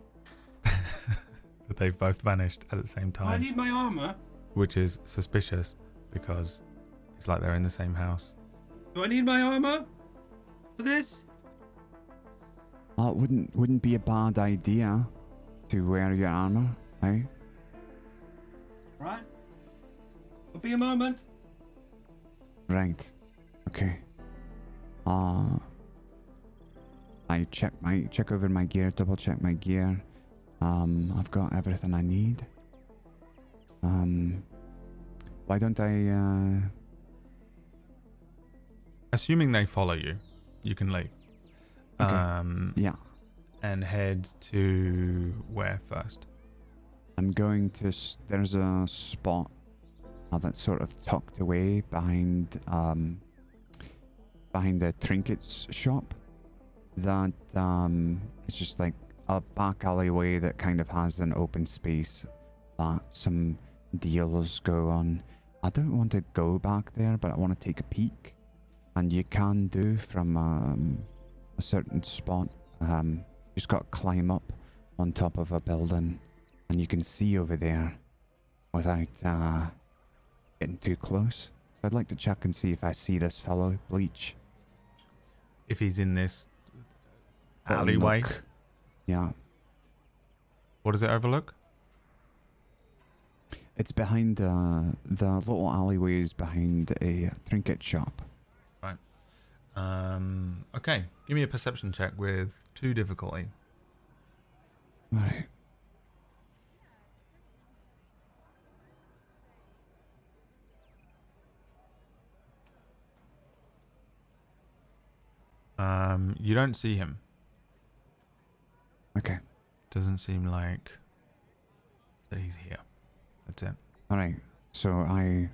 But they've both vanished at the same time. I need my armor. Which is suspicious, because it's like they're in the same house. Do I need my armor for this? It wouldn't be a bad idea to wear your armor, eh? Right. Will be a moment. Right. Okay. I check over my gear, double check my gear. I've got everything I need. Why don't I Assuming they follow you, you can leave. Okay. Yeah. And head to where first? I'm going to there's a spot that's sort of tucked away behind the trinkets shop that it's just like a back alleyway that kind of has an open space that some deals go on. I don't want to go back there, but I want to take a peek, and you can do from a certain spot. You just got to climb up on top of a building, and you can see over there without getting too close. So I'd like to check and see if I see this fellow, Bleach. If he's in this Little alleyway. nook. Yeah. What does it overlook? It's behind the little alleyways behind a trinket shop. Right. Okay. Give me a perception check with 2 difficulty. Right. You don't see him. Okay. Doesn't seem like that he's here. That's it. Alright. So I'm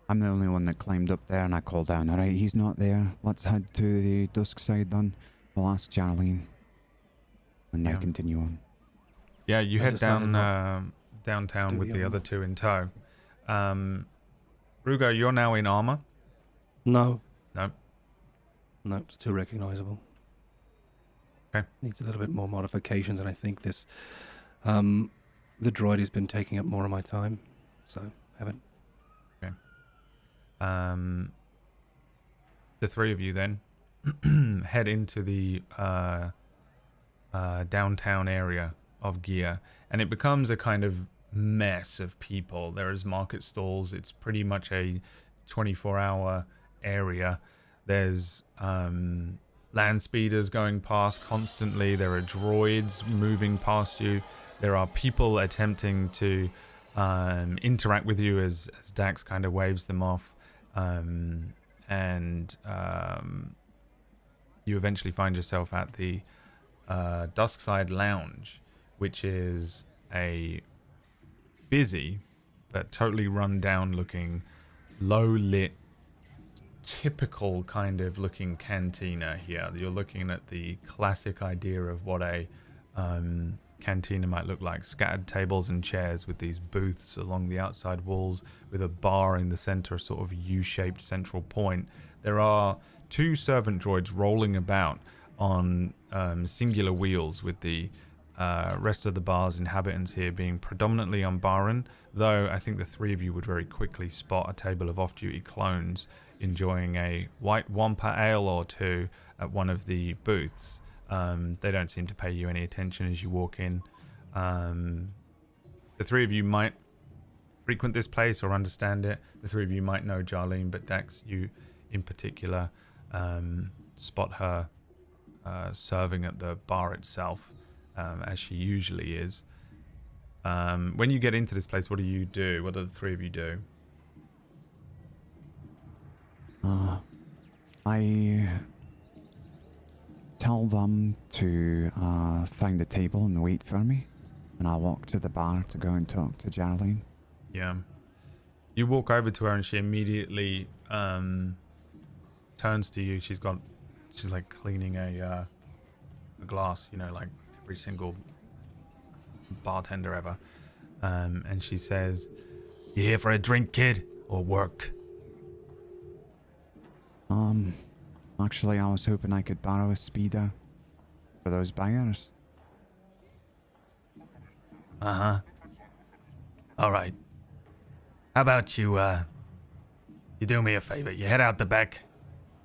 the only one that climbed up there, and I called down. Alright, he's not there. Let's head to the dusk side then. We'll ask Charlene. And now Yeah. continue on. Yeah, you I head just had down enough. downtown Do with the the armor. other 2 in tow. Rugo, you're now in armor. No. No. No, it's too recognizable. Okay. Needs a little bit more modifications, and I think this, the droid has been taking up more of my time, so haven't. The 3 of you then head into the downtown area of Gia, and it becomes a kind of mess of people. There is market stalls. It's pretty much a 24-hour area. There's land speeders going past constantly. There are droids moving past you. There are people attempting to interact with you as Dax kind of waves them off. And you eventually find yourself at the Duskside Lounge, which is a busy but totally run down looking, low lit, typical kind of looking cantina here. You're looking at the classic idea of what a cantina might look like. Scattered tables and chairs with these booths along the outside walls with a bar in the center, a sort of U-shaped central point. There are 2 servant droids rolling about on singular wheels, with the rest of the bar's inhabitants here being predominantly Umbaran, though I think the 3 of you would very quickly spot a table of off-duty clones enjoying a white Wampa ale or 2 at one of the booths. They don't seem to pay you any attention as you walk in. The 3 of you might frequent this place or understand it. The 3 of you might know Jarlene, but Dax, you in particular, spot her serving at the bar itself, as she usually is. When you get into this place, what do you do? What do the 3 of you do? I tell them to find a table and wait for me, and I'll walk to the bar to go and talk to Jarlene. Yeah. You walk over to her and she immediately turns to you. She's like cleaning a glass, you know, like every single bartender ever. And she says, "You here for a drink, kid?" or work? Actually, I was hoping I could borrow a speeder for those bangers. Uh-huh. All right. How about you do me a favor. You head out the back.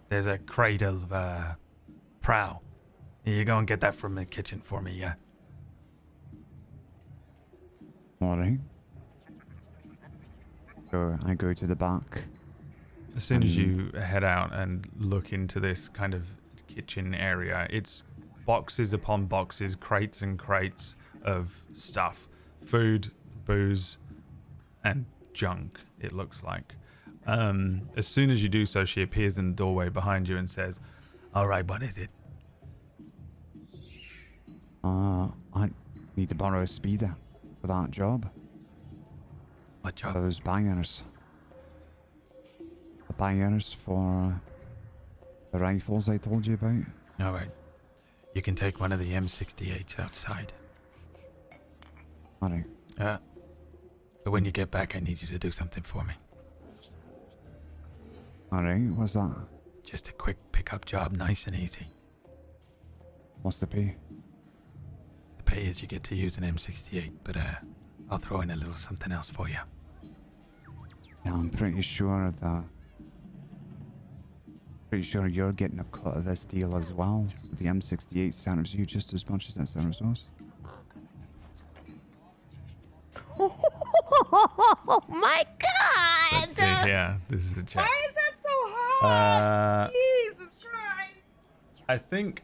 There's a crate of prow. You go and get that from the kitchen for me, yeah? Alright. So I go to the back. As soon as you head out and look into this kind of kitchen area, it's boxes upon boxes, crates and crates of stuff. Food, booze, and junk, it looks like. As soon as you do so, she appears in the doorway behind you and says, All right, what is it? I need to borrow a speeder for that job. What job? Those bangers. The bangers for the rifles I told you about. All right. You can take one of the M68s outside. Alright. But when you get back, I need you to do something for me. Alright, what's that? Just a quick pickup job, nice and easy. What's the pay? The pay is you get to use an M68, but I'll throw in a little something else for you. Yeah, I'm pretty sure that... Pretty sure you're getting a cut of this deal as well. The M68 serves you just as much as it serves us. Oh my god! let's see here, this is a check. Why is that so hard? Jesus Christ! I think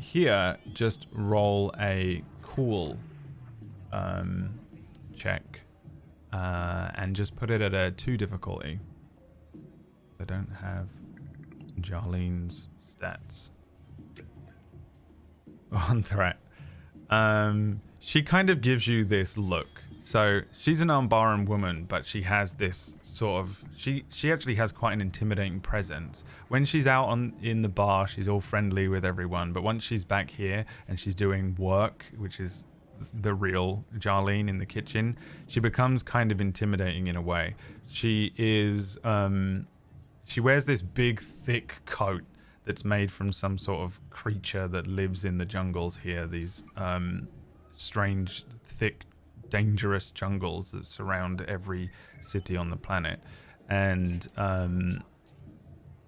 here, just roll a cool check and just put it at a 2 difficulty. I don't have Jarlene's stats on threat. She kind of gives you this look. So she's an Umbaran woman, but she has this sort of... She actually has quite an intimidating presence. When she's out in the bar, she's all friendly with everyone. But once she's back here and she's doing work, which is the real Jarlene in the kitchen, she becomes kind of intimidating in a way. She is... she wears this big, thick coat that's made from some sort of creature that lives in the jungles here. These strange, thick, dangerous jungles that surround every city on the planet. And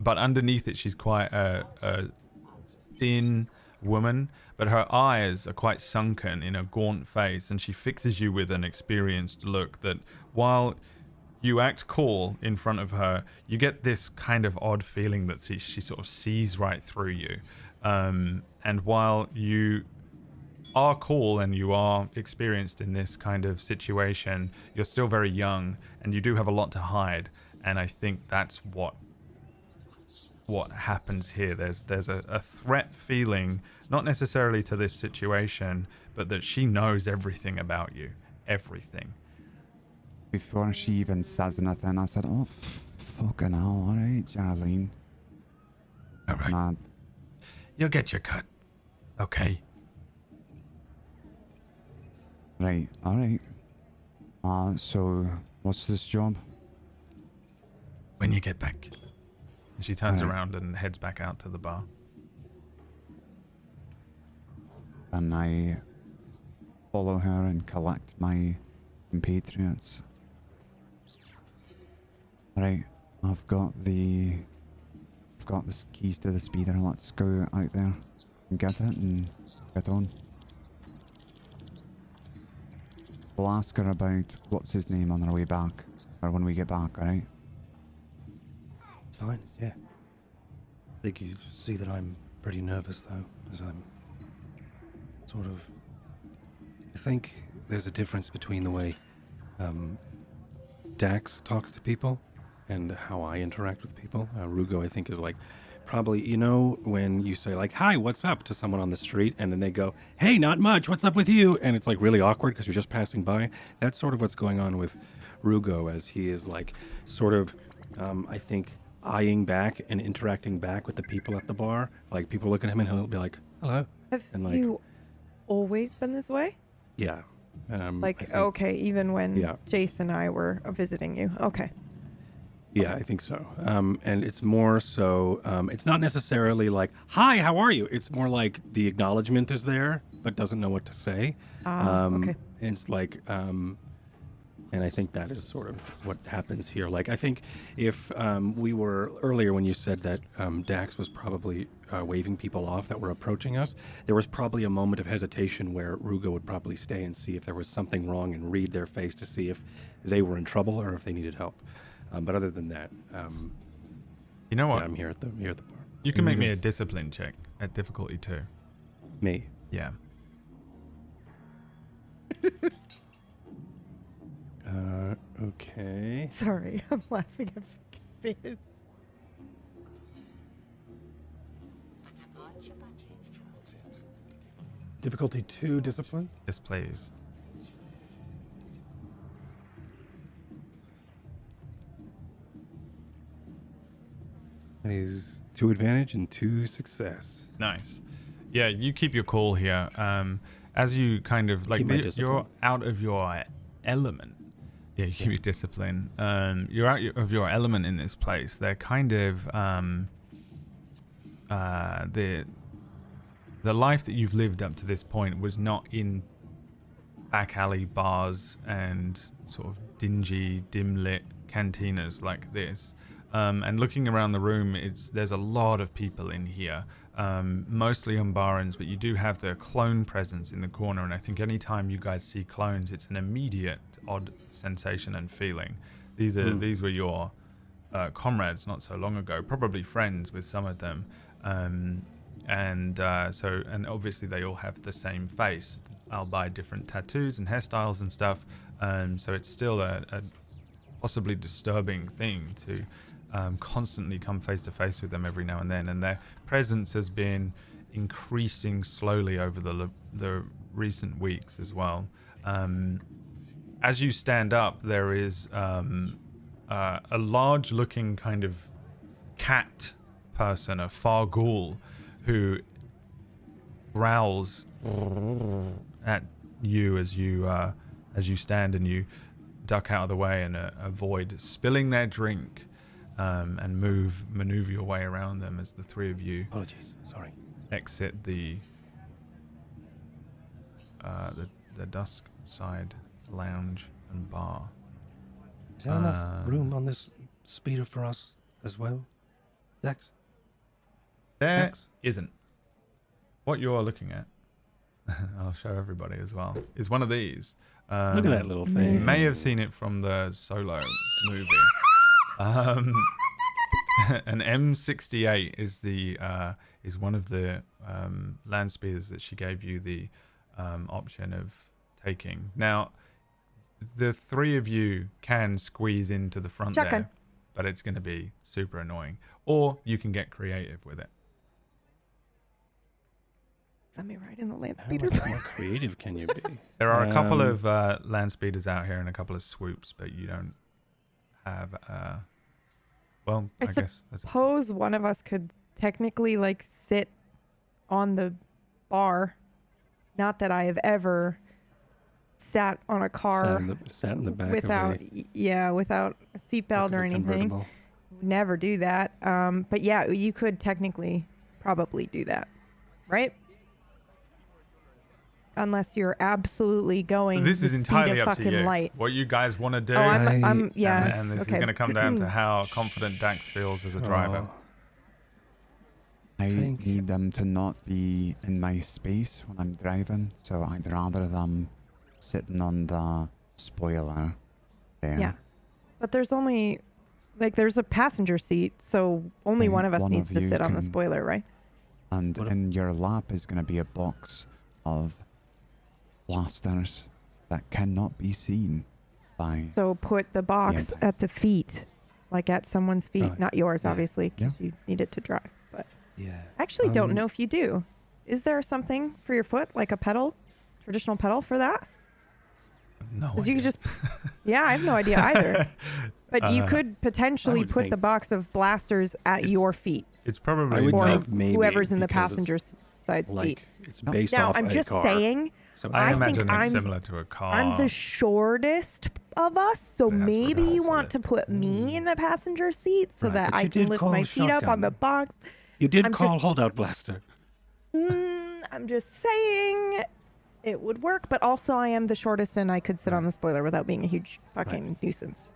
but underneath it, she's quite a thin woman, but her eyes are quite sunken in a gaunt face, and she fixes you with an experienced look that, while you act cool in front of her, you get this kind of odd feeling that she sort of sees right through you. And while you are cool and you are experienced in this kind of situation, you're still very young and you do have a lot to hide. And I think that's what happens here. There's a threat feeling, not necessarily to this situation, but that she knows everything about you. Everything. Before she even says anything, I said, oh, fucking hell, alright, Jarlene. Alright. You'll get your cut. Okay. Right, alright. So, what's this job? When you get back. And she turns around and heads back out to the bar. And I follow her and collect my compatriots. Right, I've got the keys to the speeder. Let's go out there and get it and get on. We'll ask her about what's his name on our way back, or when we get back, alright? It's fine, yeah. I think you see that I'm pretty nervous, though, as I'm sort of... I think there's a difference between the way Dax talks to people and how I interact with people. Rugo, I think, is like, probably, you know, when you say like, hi, what's up, to someone on the street, and then they go, hey, not much, what's up with you? And it's like really awkward because you're just passing by. That's sort of what's going on with Rugo, as he is like sort of, I think, eyeing back and interacting back with the people at the bar. Like, people look at him and he'll be like, hello. Have And, like, you always been this way? Yeah. Like, I think- okay, even when Yeah. Jace and I were visiting you. Okay. Yeah, I think so. And it's more so, it's not necessarily like, hi, how are you? It's more like the acknowledgement is there, but doesn't know what to say. Okay. And it's like, and I think that is sort of what happens here. Like, I think if we were earlier when you said that Dax was probably waving people off that were approaching us, there was probably a moment of hesitation where Ruga would probably stay and see if there was something wrong and read their face to see if they were in trouble or if they needed help. But other than that, You know what? yeah, I'm here at the bar. You can make me a discipline check at difficulty 2. Me. Yeah. Okay. Sorry, I'm laughing at Fizz. Difficulty 2, discipline. Yes, please. That is 2 advantage and 2 success. Nice. Yeah, you keep your cool here. As you kind of like, Keep my you're discipline. out of your element. Yeah, you keep your discipline. You're out of your element in this place. They're kind of the life that you've lived up to this point was not in back alley bars and sort of dingy, dim lit cantinas like this. And looking around the room, there's a lot of people in here, mostly Umbarans, but you do have the clone presence in the corner. And I think anytime you guys see clones, it's an immediate odd sensation and feeling. These were your comrades not so long ago, probably friends with some of them. And obviously they all have the same face, albeit different tattoos and hairstyles and stuff. So it's still a possibly disturbing thing to constantly come face to face with them every now and then, and their presence has been increasing slowly over the recent weeks as well. As you stand up, there is a large-looking kind of cat person, a Fargul, who growls at you as you stand and you duck out of the way and avoid spilling their drink. And maneuver your way around them as the three of you Apologies. Sorry. exit the dusk side lounge and bar. Is there enough room on this speeder for us as well, Dex? There Dex? isn't. What you are looking at, I'll show everybody as well, is one of these. Look at that little You thing. may have seen it from the Solo movie. An M68 is one of the land speeders that she gave you the option of taking. Now, the three of you can squeeze into the front Shotgun. there, but it's going to be super annoying. Or you can get creative with it. Send me right in the land How speeder. much more creative can you be? There are a couple Um, of land speeders out here and a couple of swoops, but you don't have. Well, I guess that's Suppose one of us could technically like sit on the bar. Not that I have ever sat on a car Sat in the back without, without a seatbelt or anything. Convertible. Never do that. But yeah, you could technically probably do that, right? Unless you're absolutely going This the is speed entirely of up to fucking you. light. What you guys want to do. Oh, I'm yeah. And this is okay. going to come down to how confident Dax feels as a driver. Oh, I think- need them to not be in my space when I'm driving, so I'd rather them sitting on the spoiler there. Yeah. But there's only, like, there's a passenger seat, so only Right, one of us one needs of to you sit on the can- spoiler, right? And What a- in your lap is going to be a box of blasters that cannot be seen by... So put the box Yeah. at the feet, like at someone's feet, Oh, not yours, yeah. obviously, because you need it to drive. But yeah. I actually don't Um, know if you do. Is there something for your foot, like a pedal, traditional pedal for that? No. Because you idea. could just, yeah, I have no idea either. But you could potentially would put think- the box of blasters at It's your feet, It's I probably would or think maybe whoever's in the because it's passenger's side's feet. like it's No. based Now, off I'm a just car. saying, So I think imagine it's I'm- similar to a car. I'm the shortest of us, so That's maybe you repulsive. want to put me in the passenger seat so Right, that but I you can did lift call my feet up on the shotgun. box. You did I'm call just- holdout blaster. I'm just saying it would work, but also I am the shortest and I could sit on the spoiler without being a huge fucking nuisance.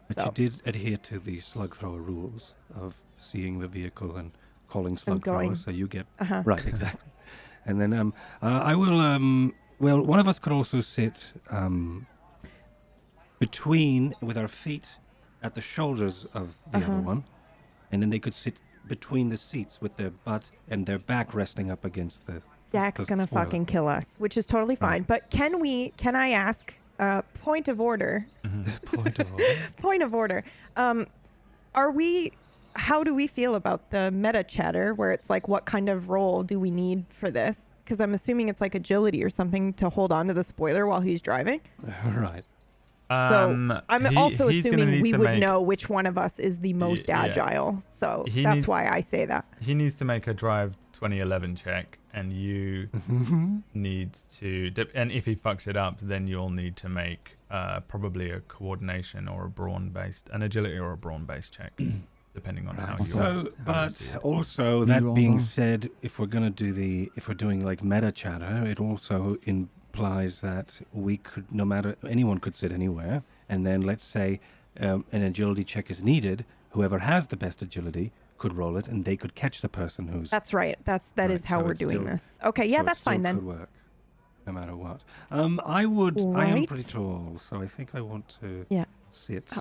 But So you did adhere to the slug thrower rules of seeing the vehicle and calling slug going- thrower, so you get uh-huh. right exactly. And then I will well, one of us could also sit between with our feet at the shoulders of the other one, and then they could sit between the seats with their butt and their back resting up against the. Dak's gonna spoiler. fucking kill us, which is totally fine. But can I ask, point of order, point of order, how do we feel about the meta chatter where it's like, what kind of role do we need for this? Because I'm assuming it's like agility or something to hold on to the spoiler while he's driving. Right. So I'm also he's gonna assuming need we to would make- know which one of us is the most yeah. agile. So He that's needs- why I say that. He needs to make a drive 2011 check, and you need to. And if he fucks it up, then you'll need to make probably a coordination or a brawn-based, an agility or a brawn-based check, depending on how you. So, but also that You being are- said, if we're doing like meta chatter, it also implies that we could, anyone could sit anywhere, and then let's say an agility check is needed. Whoever has the best agility could roll it, and they could catch the person who's. That's right. That is Right, how so we're it's doing still- this. Okay, yeah, so it that's still fine Could then. work, no matter what. I am pretty Right. tall, so I think I want to Yeah. sit.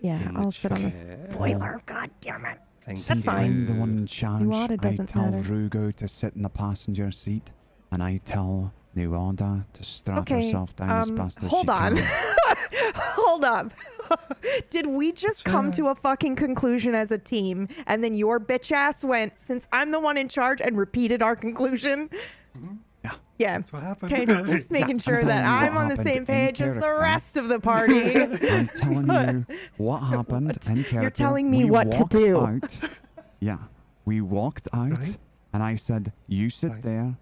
Yeah, in the I'll sit on the chair. spoiler. God damn it. Thank That's you. fine. I'm the one in charge. Nuada I doesn't tell matter. Rugo to sit in the passenger seat, and I tell Nuada to strap Okay, herself down as fast as hold she on. can. Hold up. Did we just come to a fucking conclusion as a team, and then your bitch ass went, since I'm the one in charge, and repeated our conclusion? Yeah. That's what happened. Okay, just making sure telling that you what I'm on the happened same in page as the character. rest of the party. I'm telling you what happened in character. telling me We what to walked do. Out. Yeah, we walked out, Right. and I said, "You sit Right. there,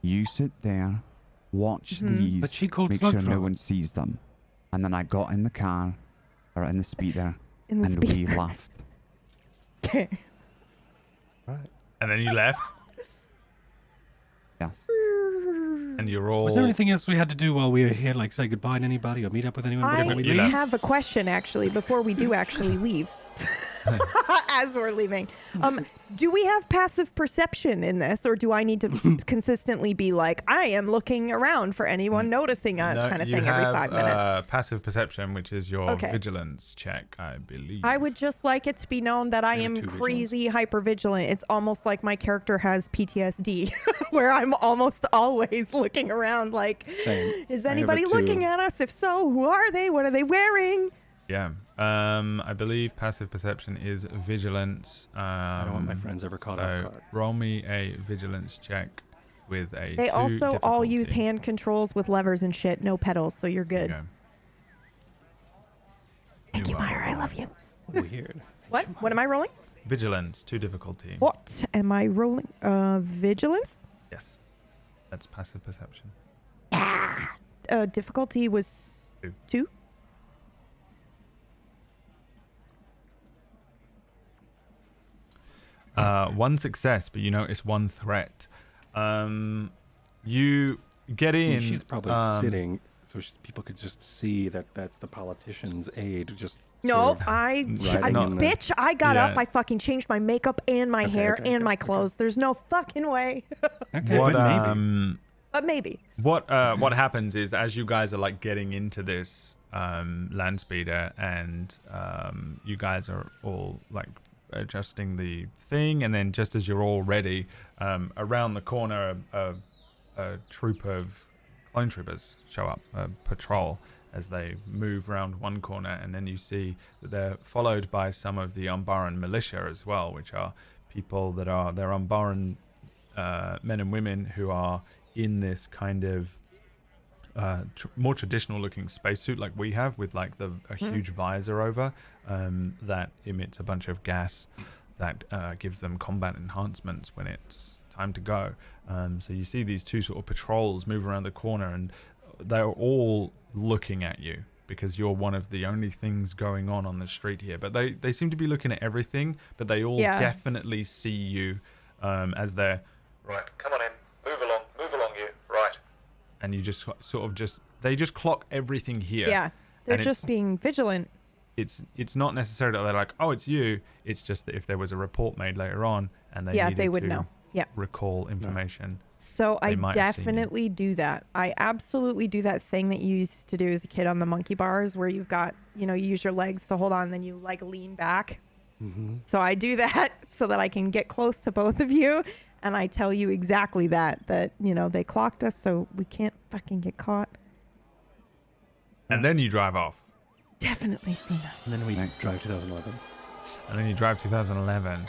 you sit there, watch Mhm. these, But she called make slug sure no thrower. one sees them." And then I got in the car, or in the speeder, In the and we left. Okay. Right. And then you left, Yes. and you're all. Was there anything else we had to do while we were here, like say goodbye to anybody or meet up with anyone I before we You leave? left. have a question actually before we do actually leave. As we're leaving. Do we have passive perception in this, or do I need to consistently be like, I am looking around for anyone noticing us No, kind of you thing every have, 5 minutes? Passive perception, which is your Okay. vigilance check, I believe. I would just like it to be known that I have am 2 vigilance. crazy hypervigilant. It's almost like my character has PTSD, where I'm almost always looking around like, Same. is I have anybody it too. looking at us? If so, who are they? What are they wearing? Yeah. I believe passive perception is vigilance. I don't want my friends ever caught off So guard. roll me a vigilance check with a. They 2 also all use difficulty. hand controls with levers and shit, no pedals, so you're There you good. go. Thank you, You are Myra. I right. love you. Weird. What? What am I rolling? Vigilance, 2 difficulty. What am I rolling? Vigilance? Yes. That's passive perception. Difficulty was 2. One success, but you notice 1 threat. You get I mean, in. she's probably sitting, so people could just see that that's the politician's aide. Just No, sort of I riding in the- bitch, I got Yeah. up, I fucking changed my makeup and my Okay, hair okay, and my okay. clothes. There's no fucking way. Okay, what but maybe. But maybe. what happens is, as you guys are like getting into this land speeder, and you guys are all like adjusting the thing, and then just as you're all ready, around the corner a troop of clone troopers show up, a patrol, as they move around one corner, and then you see that they're followed by some of the Umbaran militia as well, which are people that are, they're Umbaran men and women who are in this kind of more traditional looking spacesuit like we have, with like a huge visor over that emits a bunch of gas that gives them combat enhancements when it's time to go. So you see these 2 sort of patrols move around the corner, and they're all looking at you because you're one of the only things going on the street here. But they seem to be looking at everything, but they all definitely see you as they're... Right, come on in. Move along you. Right. And you just sort of they just clock everything here. Yeah, they're just being vigilant. It's not necessarily that they're like, oh, it's you. It's just that if there was a report made later on and they needed they would to know. Yeah. recall information. So I definitely do that. I absolutely do that thing that you used to do as a kid on the monkey bars where you've got, you use your legs to hold on, then you like lean back. Mm-hmm. So I do that so that I can get close to both of you. And I tell you exactly that, they clocked us, so we can't fucking get caught. And then you drive off. Definitely seen it. And then we drive 2011. And then you drive 2011.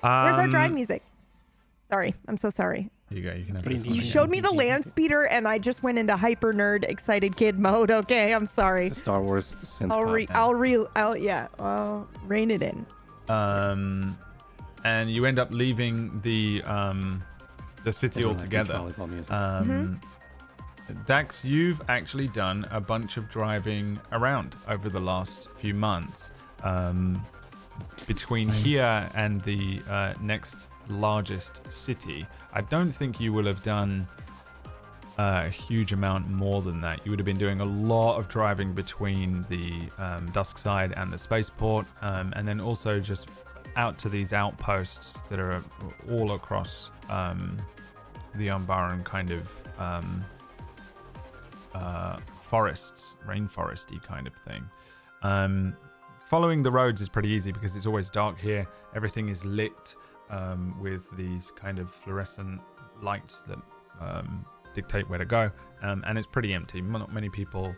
Where's our drive music? Sorry, I'm so sorry. Here you go. You can have Pretty this neat. You one. showed me the land speeder, and I just went into hyper nerd excited kid mode. Okay, I'm sorry. The Star Wars synth I'll rein it in. And you end up leaving the city altogether. Dax, you've actually done a bunch of driving around over the last few months. Between here and the next largest city, I don't think you will have done a huge amount more than that. You would have been doing a lot of driving between the Dusk Side and the spaceport, and then also just out to these outposts that are all across the Umbara kind of forests, rainforesty kind of thing. Following the roads is pretty easy because it's always dark here. Everything is lit with these kind of fluorescent lights that dictate where to go, and it's pretty empty. Not many people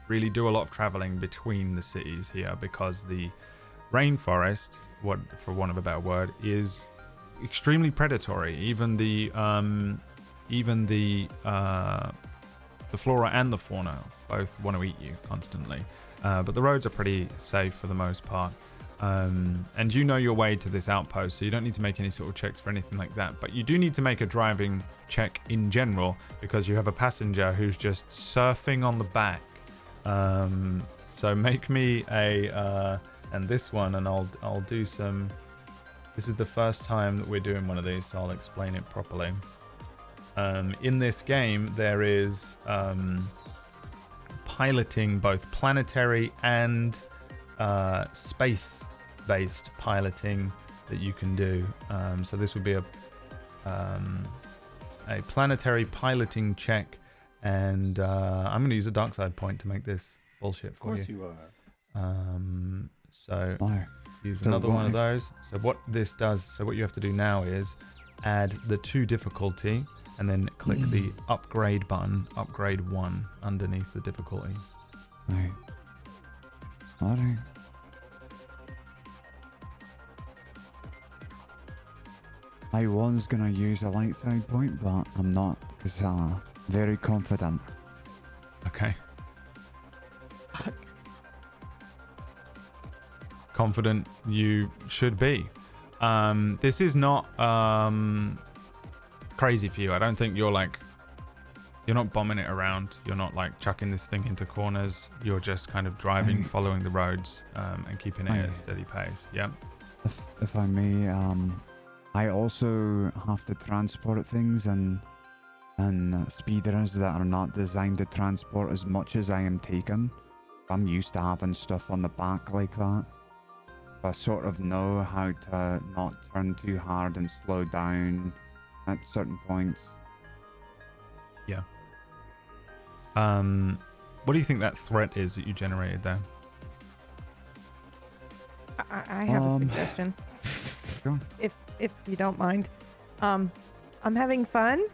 really do a lot of traveling between the cities here because the rainforest, for want of a better word, is extremely predatory. Even the flora and the fauna both want to eat you constantly. But the roads are pretty safe for the most part. And you know your way to this outpost, so you don't need to make any sort of checks for anything like that. But you do need to make a driving check in general because you have a passenger who's just surfing on the back. So make me and this one, and I'll do some... This is the first time that we're doing one of these, so I'll explain it properly. In this game, there is piloting, both planetary and space-based piloting that you can do. So this would be a planetary piloting check, and I'm going to use a dark side point to make this bullshit for you. Of course you are. So use another one of those. So what this does, so what you have to do now is add the 2 difficulty and then click the upgrade button, upgrade 1 underneath the difficulty. Alright. I was gonna use a light side point, but I'm not because very confident. Okay. Confident you should be. This is not crazy for you. I don't think you're not bombing it around. You're not like chucking this thing into corners. You're just kind of driving, following the roads, and keeping it at a steady pace. Yeah. If I may, I also have to transport things and speeders that are not designed to transport as much as I am taking. I'm used to having stuff on the back like that. I sort of know how to not turn too hard and slow down at certain points. Yeah. What do you think that threat is that you generated there? I have a suggestion. Sure. If you don't mind. I'm having fun.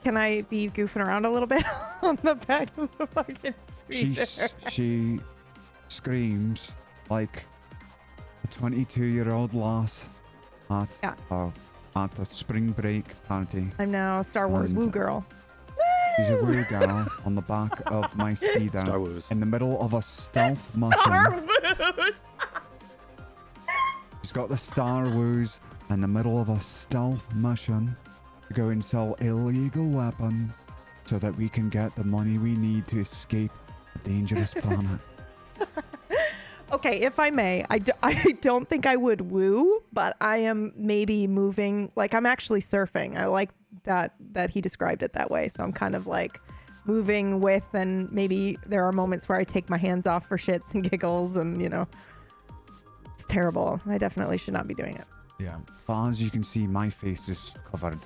Can I be goofing around a little bit on the back of the fucking speeder? She screams like a 22-year-old lass at a spring break party. I'm now a Star Wars woo girl. She's a woo girl on the back of my speeder in the middle of a stealth mission. Star Wars! She's got the Star Woos, in the middle of a stealth mission to go and sell illegal weapons so that we can get the money we need to escape a dangerous planet. Okay, if I may, I don't think I would woo, but I am maybe moving, like I'm actually surfing. I like that he described it that way. So I'm kind of like moving with, and maybe there are moments where I take my hands off for shits and giggles, and you know, it's terrible. I definitely should not be doing it. Yeah. But as you can see, my face is covered.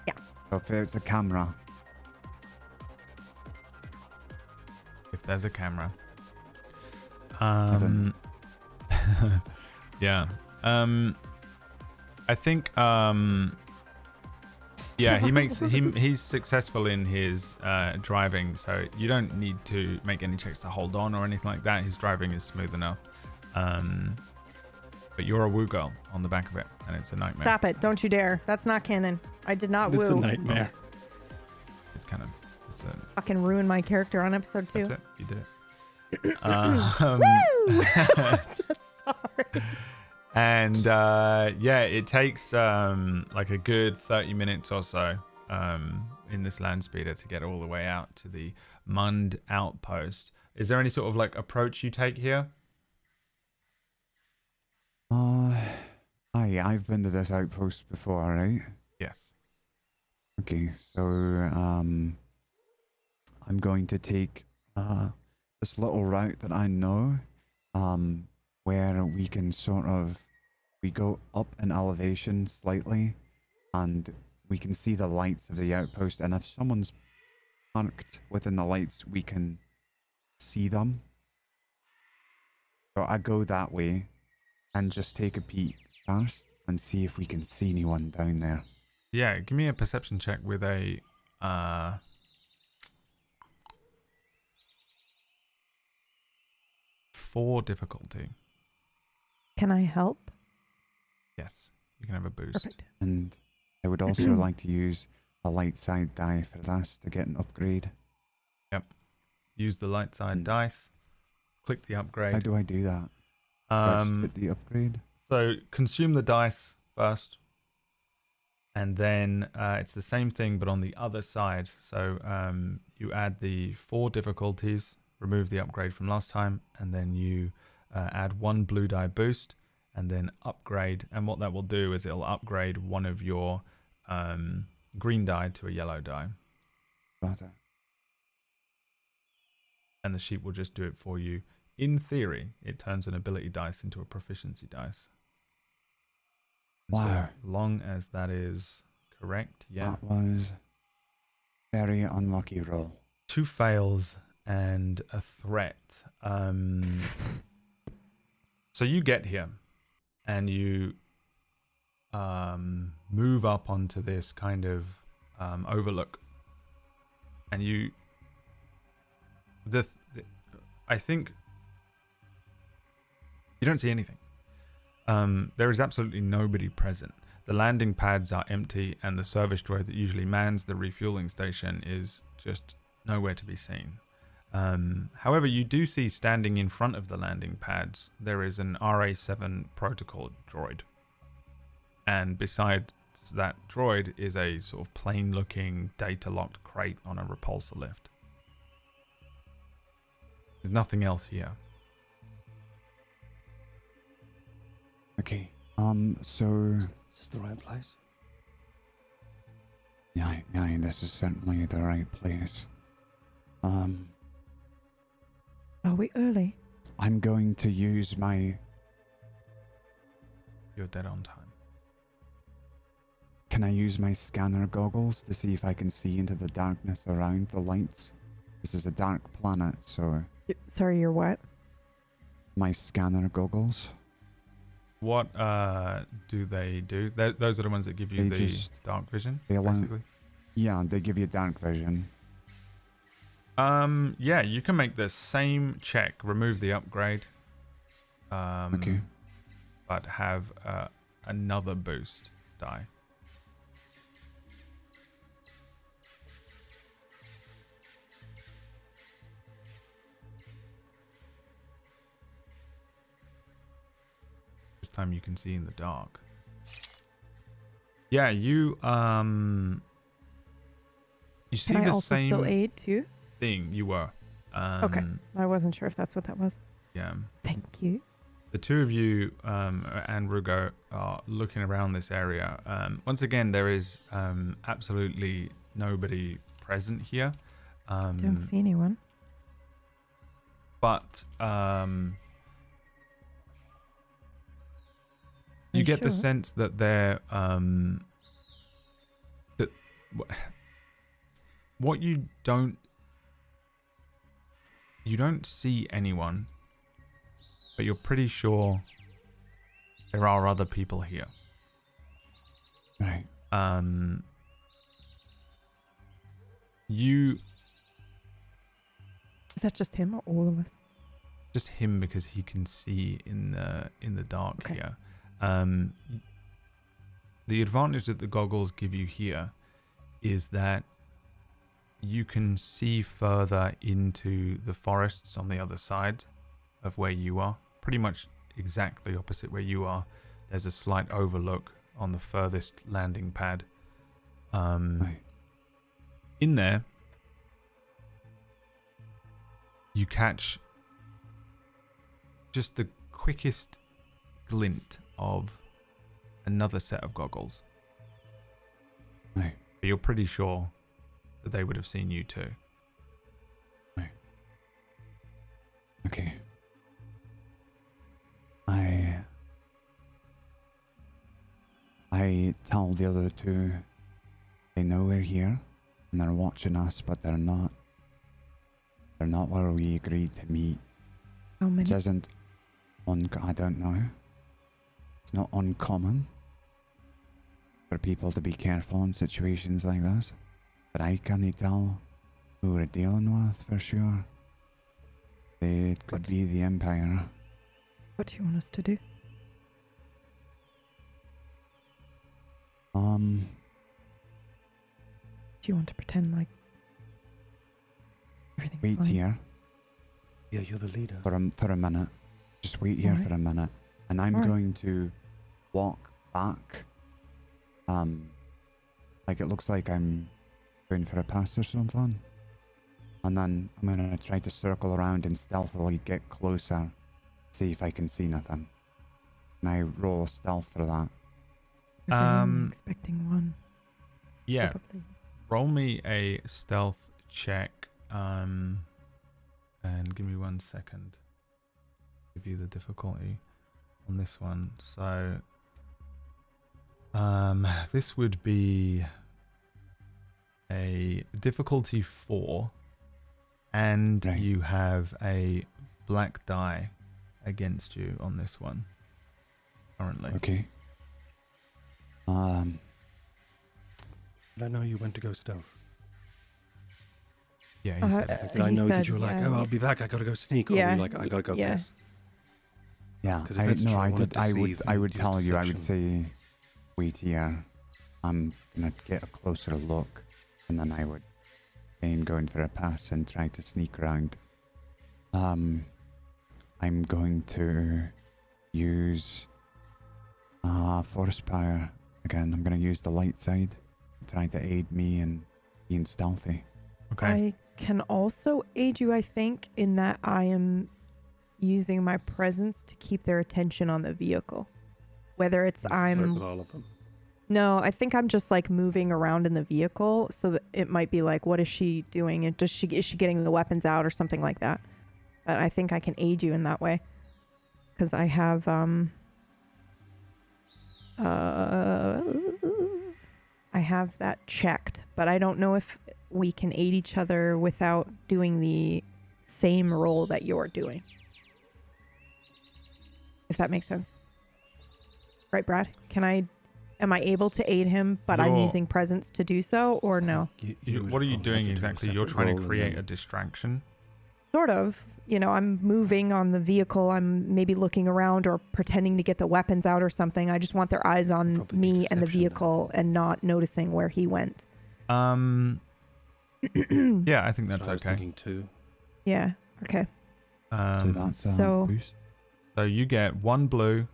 Yeah. So if there's a camera, If there's a camera. Evan. Yeah. I think yeah, he's successful in his driving, so you don't need to make any checks to hold on or anything like that. His driving is smooth enough. But you're a woo girl on the back of it, and it's a nightmare. Stop it. Don't you dare. That's not canon. I did not woo. It's a nightmare. It's kind of Fucking ruin my character on episode 2. that's it. You did it. Woo! Just sorry. And yeah, it takes like a good 30 minutes or so in this land speeder to get all the way out to the Mund outpost. Is there any sort of like approach you take here? I've been to this outpost before, right? Yes. Okay, so I'm going to take this little route that I know, where we can we go up in elevation slightly, and we can see the lights of the outpost, and if someone's parked within the lights, we can see them. So I go that way and just take a peek first and see if we can see anyone down there. Yeah, give me a perception check with a 4 difficulty. Can I help? Yes, you can have a boost. Perfect. And I would also like to use a light side die for this to get an upgrade. Use the light side dice. Click the upgrade. How do I do that? Do I just hit the upgrade? So consume the dice first, and then it's the same thing but on the other side. So you add the 4 difficulties, remove the upgrade from last time, and then you add 1 blue die boost, and then upgrade. And what that will do is it'll upgrade one of your green die to a yellow die, Got it. and the sheet will just do it for you. In theory, it turns an ability dice into a proficiency dice. Wow. So long as that is correct, yeah. That was very unlucky roll. 2 fails and a threat. So you get here and you move up onto this kind of overlook, and I think you don't see anything. There is absolutely nobody present. The landing pads are empty, and the service droid that usually mans the refueling station is just nowhere to be seen. However, you do see standing in front of the landing pads, there is an RA7 protocol droid. And beside that droid is a sort of plain-looking, data-locked crate on a repulsor lift. There's nothing else here. Okay. So Is this the right place? yeah, this is certainly the right place. Are we early? I'm going to use my. You're dead on time. Can I use my scanner goggles to see if I can see into the darkness around the lights? This is a dark planet, so Sorry, you're what? my scanner goggles. What do they do? Those are the ones that give you They the just- dark vision, they allow- basically. Yeah, they give you dark vision. Yeah, you can make the same check, remove the upgrade. Okay. But have another boost die. This time you can see in the dark. Yeah, you see Can I the also same still aid too? thing you were. Okay. I wasn't sure if that's what that was. Yeah. Thank you. The two of you and Rugo are looking around this area. Once again, there is absolutely nobody present here. Don't see anyone. But you You get the sure? sense that they're that what you don't see anyone, but you're pretty sure there are other people here. Right. You Is that just him or all of us? just him because he can see in the dark Okay. here. The advantage that the goggles give you here is that you can see further into the forests on the other side of where you are. Pretty much exactly opposite where you are. There's a slight overlook on the furthest landing pad. Right. In there, you catch just the quickest glint of another set of goggles. Right. But you're pretty sure that they would have seen you too. Right. Okay. I tell the other two they know we're here and they're watching us, but they're not where we agreed to meet. How many? Which isn't I don't know. It's not uncommon for people to be careful in situations like this, but I can't tell who we're dealing with for sure. It could be the Empire. What do you want us to do? Do you want to pretend like everything's Wait fine? here Yeah, you're the leader. for a minute. Just wait here Alright. for a minute, and I'm Alright. going to walk back. Like it looks like I'm going for a pass or something, and then I'm gonna try to circle around and stealthily get closer, see if I can see nothing. And I roll stealth for that. If they're only expecting one. Yeah. Probably. Roll me a stealth check. And give me 1 second. Give you the difficulty on this one. So this would be a difficulty 4, and Right. you have a black die against you on this one currently. Okay. Did I know you went to go stealth? Yeah, he said it. Did I he know said, that you were like, yeah, oh, I'll be back, I gotta go sneak, or were Yeah, you like, I gotta go yeah. piss? Yeah. 'Cause if it's true, I wanna I deceive would and use tell you. I would deception. say, wait here. I'm gonna get a closer look, and then I would aim going for a pass and try to sneak around. I'm going to use force power again. I'm gonna use the light side, trying to aid me in being stealthy. Okay. I can also aid you, I think, in that I am using my presence to keep their attention on the vehicle. Whether it's You flirt I'm... with all of them. No, I think I'm just like moving around in the vehicle, so that it might be like, what is she doing? And is she getting the weapons out or something like that? But I think I can aid you in that way. Because I have, I have that checked, but I don't know if we can aid each other without doing the same role that you're doing. If that makes sense. Right, Brad? Am I able to aid him, but I'm You're- using presence to do so, or no? What are you doing exactly? You're trying to create a a distraction. Sort of. You know, I'm moving on the vehicle. I'm maybe looking around or pretending to get the weapons out or something. I just want their eyes on Probably me and the deception vehicle and not noticing where he went. Yeah, I think that's I was okay. thinking too. Yeah. Okay. So that's a so- boost. So you get 1 blue,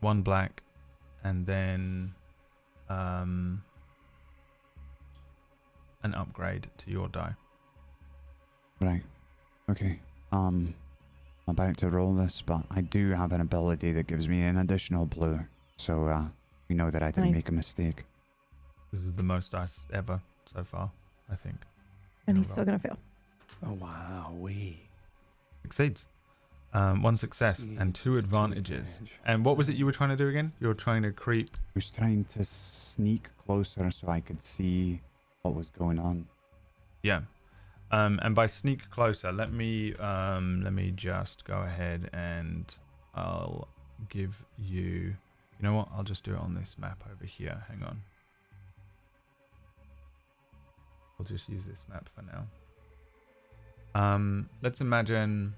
1 black, and then an upgrade to your die. Right. Okay. I'm about to roll this, but I do have an ability that gives me an additional blue. So, we know that I didn't Nice. make a mistake. This is the most dice ever so far, I think. And in a he's still roll. gonna fail. Oh wow, Succeeds. One success and 2 advantages. advantage. And what was it you were trying to do again? You were trying to creep. I was trying to sneak closer so I could see what was going on. Yeah. And by sneak closer, let me just go ahead and I'll give you. You know what? I'll just do it on this map over here. Hang on. We'll just use this map for now. Let's imagine.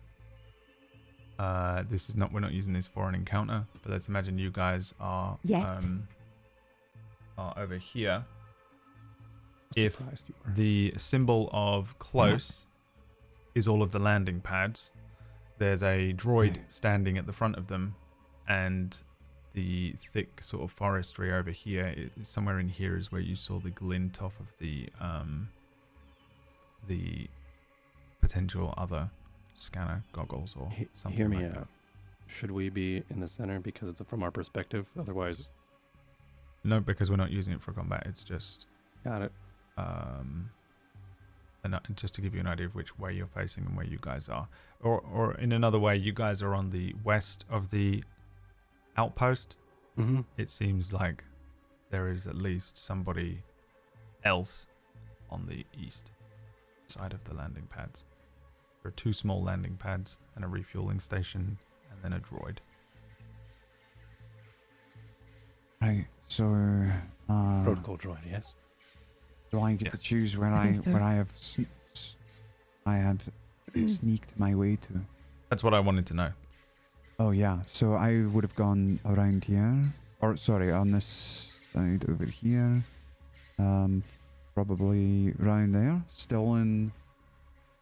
This is not. We're not using this for an encounter, but let's imagine you guys are are over here. If Surprised you were. the symbol of close is all of the landing pads, there's a droid standing at the front of them, and the thick sort of forestry over here, somewhere in here is where you saw the glint off of the potential other scanner goggles or something Hear me like that. out. Should we be in the center because it's from our perspective? Otherwise, No, because we're not using it for combat. It's just got it. and just to give you an idea of which way you're facing and where you guys are, or in another way, you guys are on the west of the outpost. Mm-hmm. It seems like there is at least somebody else on the east side of the landing pads. There are 2 small landing pads and a refueling station, and then a droid. Right. So, Protocol droid, yes. do I get Yes. to choose where I I think so. where I have sneaked my way to? That's what I wanted to know. Oh yeah. So I would have gone around here, or sorry, on this side over here. Probably around there. Still in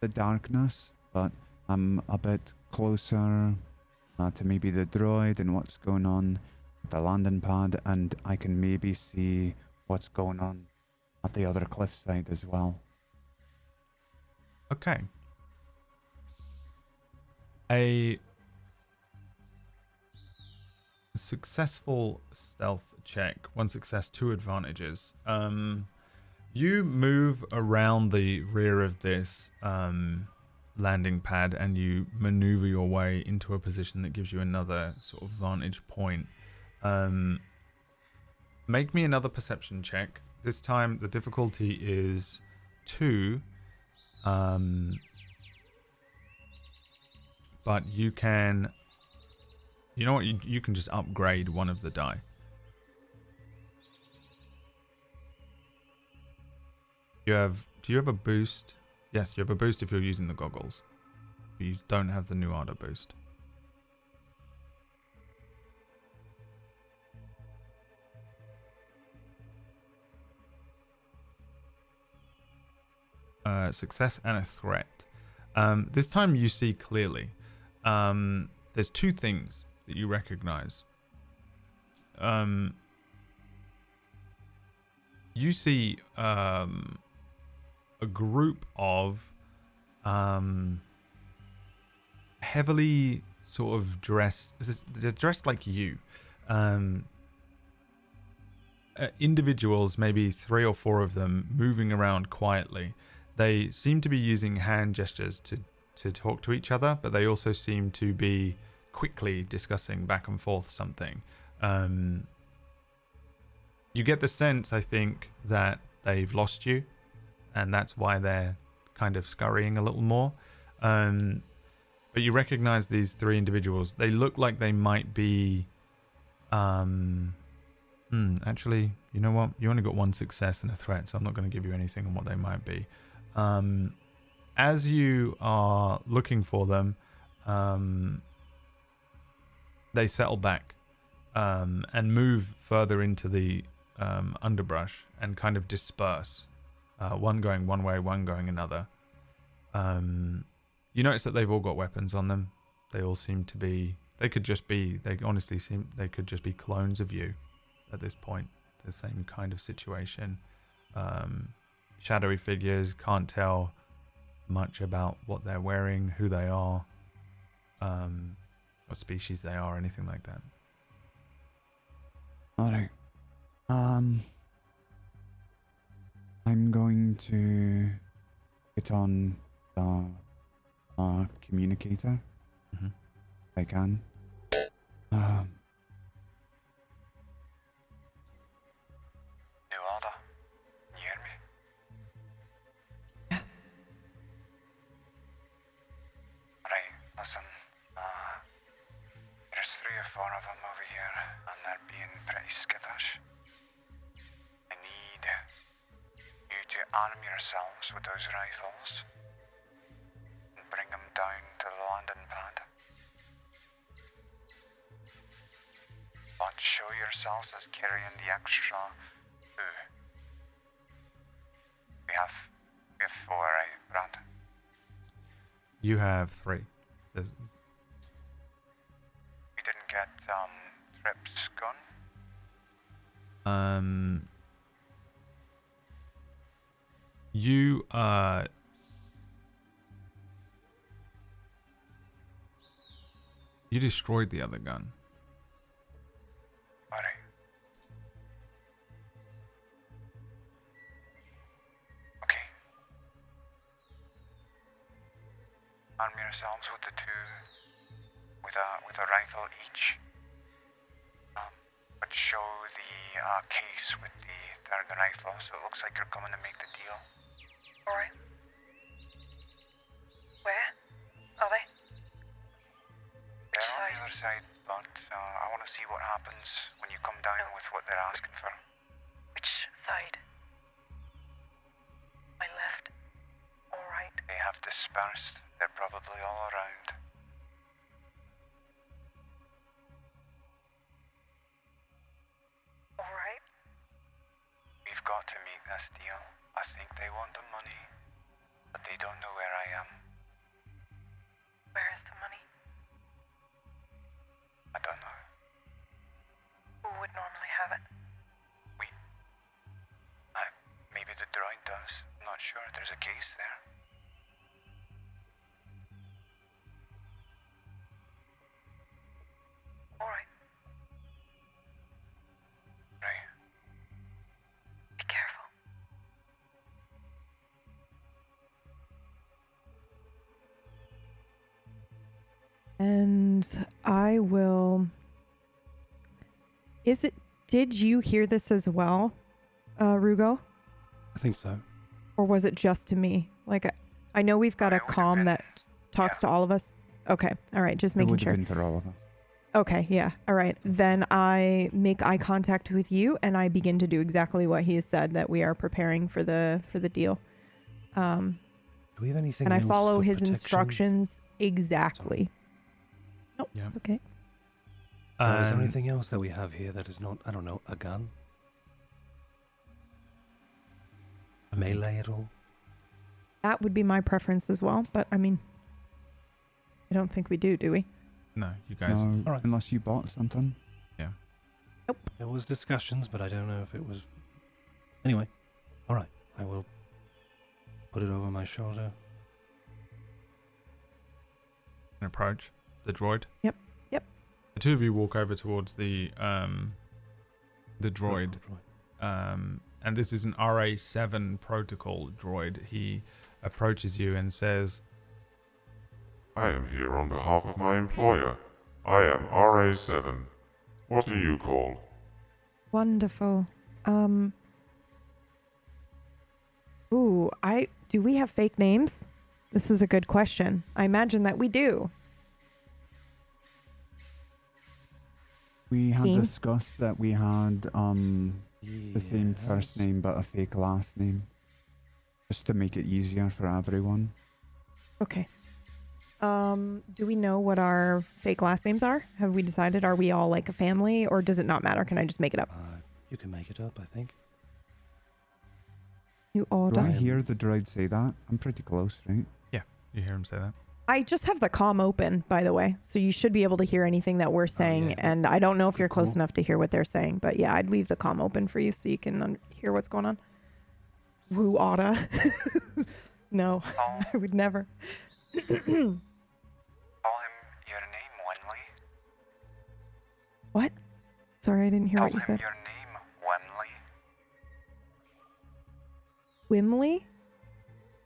the darkness, but I'm a bit closer to maybe the droid and what's going on at the landing pad, and I can maybe see what's going on at the other cliffside as well. Okay. A successful stealth check. 1 success, 2 advantages. You move around the rear of this landing pad and you maneuver your way into a position that gives you another sort of vantage point. Make me another perception check. This time the difficulty is 2. But you can, you know what, you can just upgrade one of the die. Do you have a boost? Yes, you have a boost if you're using the goggles. But you don't have the new Arda boost. Success and a threat. This time you see clearly. There's 2 things that you recognize. You see a group of heavily sort of dressed. They're dressed like you. Individuals, maybe 3 or 4 of them, moving around quietly. They seem to be using hand gestures to talk to each other, but they also seem to be quickly discussing back and forth something. You get the sense, I think, that they've lost you, and that's why they're kind of scurrying a little more. But you recognize these 3 individuals. They look like they might be... actually, you know what? You only got 1 success and a threat, so I'm not going to give you anything on what they might be. As you are looking for them, they settle back and move further into the underbrush and kind of disperse. One going one way, one going another. You notice that they've all got weapons on them. They all seem to be... They honestly seem... They could just be clones of you at this point. the same kind of situation. Shadowy figures, can't tell much about what they're wearing, who they are, what species they are, anything like that. Alright. I'm going to get on the communicator. Mm-hmm. If I can. New order. Can you hear me? Yeah. Right, listen. There's 3 or 4 of them over here, and they're being pretty skittish. I need you to arm yourselves with those rifles and bring them down to the landing pad. But show yourselves as carrying the extra 2. We have 4, right, Brad? You have 3. There's, We didn't get Trip's gun. you you destroyed the other gun. Alright. Okay. Arm yourselves with the 2 with a rifle each. But show the case with the 3rd rifle so it looks like you're coming to make the deal. Alright. Where are they? They're on the other side, but I want to see what happens when you come down with what they're asking for. Which side? My left or right? They have dispersed. They're probably all around. Alright. We've got to make this deal. I think they want the money, but they don't know where I am. Where is the money? I don't know. Who would normally have it? Maybe the droid does. I'm not sure. There's a case there. Alright. Right. Be careful. And I will. Did you hear this as well, Rugo? I think so. Or was it just to me? Like, I know we've got a It would've comm been- that talks to all of us. Okay. All right. Just It making would sure. have been for all of us. Okay. Yeah. All right. Then I make eye contact with you and I begin to do exactly what he has said, that we are preparing for the deal. Do we have anything And I else follow for his protection? instructions exactly. Nope. Yeah. It's okay. Is there anything else that we have here that is not, I don't know, a gun? A melee at all? That would be my preference as well. But I mean, I don't think we do we? No, you guys. No, Alright. unless you bought something. There was discussions, but I don't know if it was... Anyway, alright. I will put it over my shoulder. And approach the droid. Yep. The 2 of you walk over towards the droid. And this is an RA7 protocol droid. He approaches you and says, I am here on behalf of my employer. I am RA7. What are you called? Wonderful. Do we have fake names? This is a good question. I imagine that we do. We had Team? discussed that we had the same first name but a fake last name. Just to make it easier for everyone. Okay. Do we know what our fake last names are? Have we decided? Are we all like a family, or does it not matter? Can I just make it up? You can make it up, I think. New Do I order. hear the droid say that? I'm pretty close, right? you hear him say that? I just have the comm open, by the way, so you should be able to hear anything that we're saying. yeah. And I don't know if you're close Cool. enough to hear what they're saying, but yeah, I'd leave the comm open for you so you can hear what's going on. Woo Otta. No, Call, I would never. call him your name, Winley. What? Sorry, I didn't hear Call what you him said. your name, Winley. Wimley?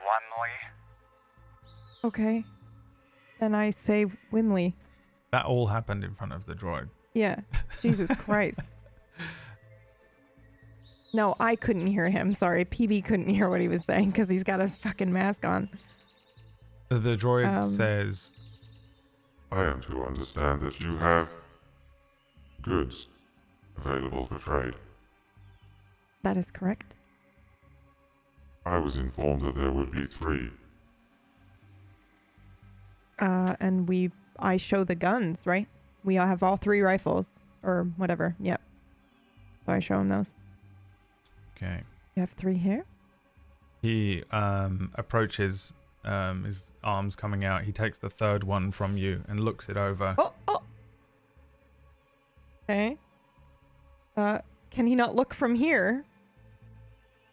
Winley. Okay. Then I say Wimley. That all happened in front of the droid. Yeah. Jesus Christ. No, I couldn't hear him. Sorry. PB couldn't hear what he was saying because he's got his fucking mask on. The droid says, I am to understand that you have goods available for trade. That is correct. I was informed that there would be 3. And I show the guns, right? We all have all 3 rifles or whatever. Yep. So I show him those. okay. You have 3 here? He approaches, his arms coming out. He takes the 3rd one from you and looks it over. Oh. Okay. Can he not look from here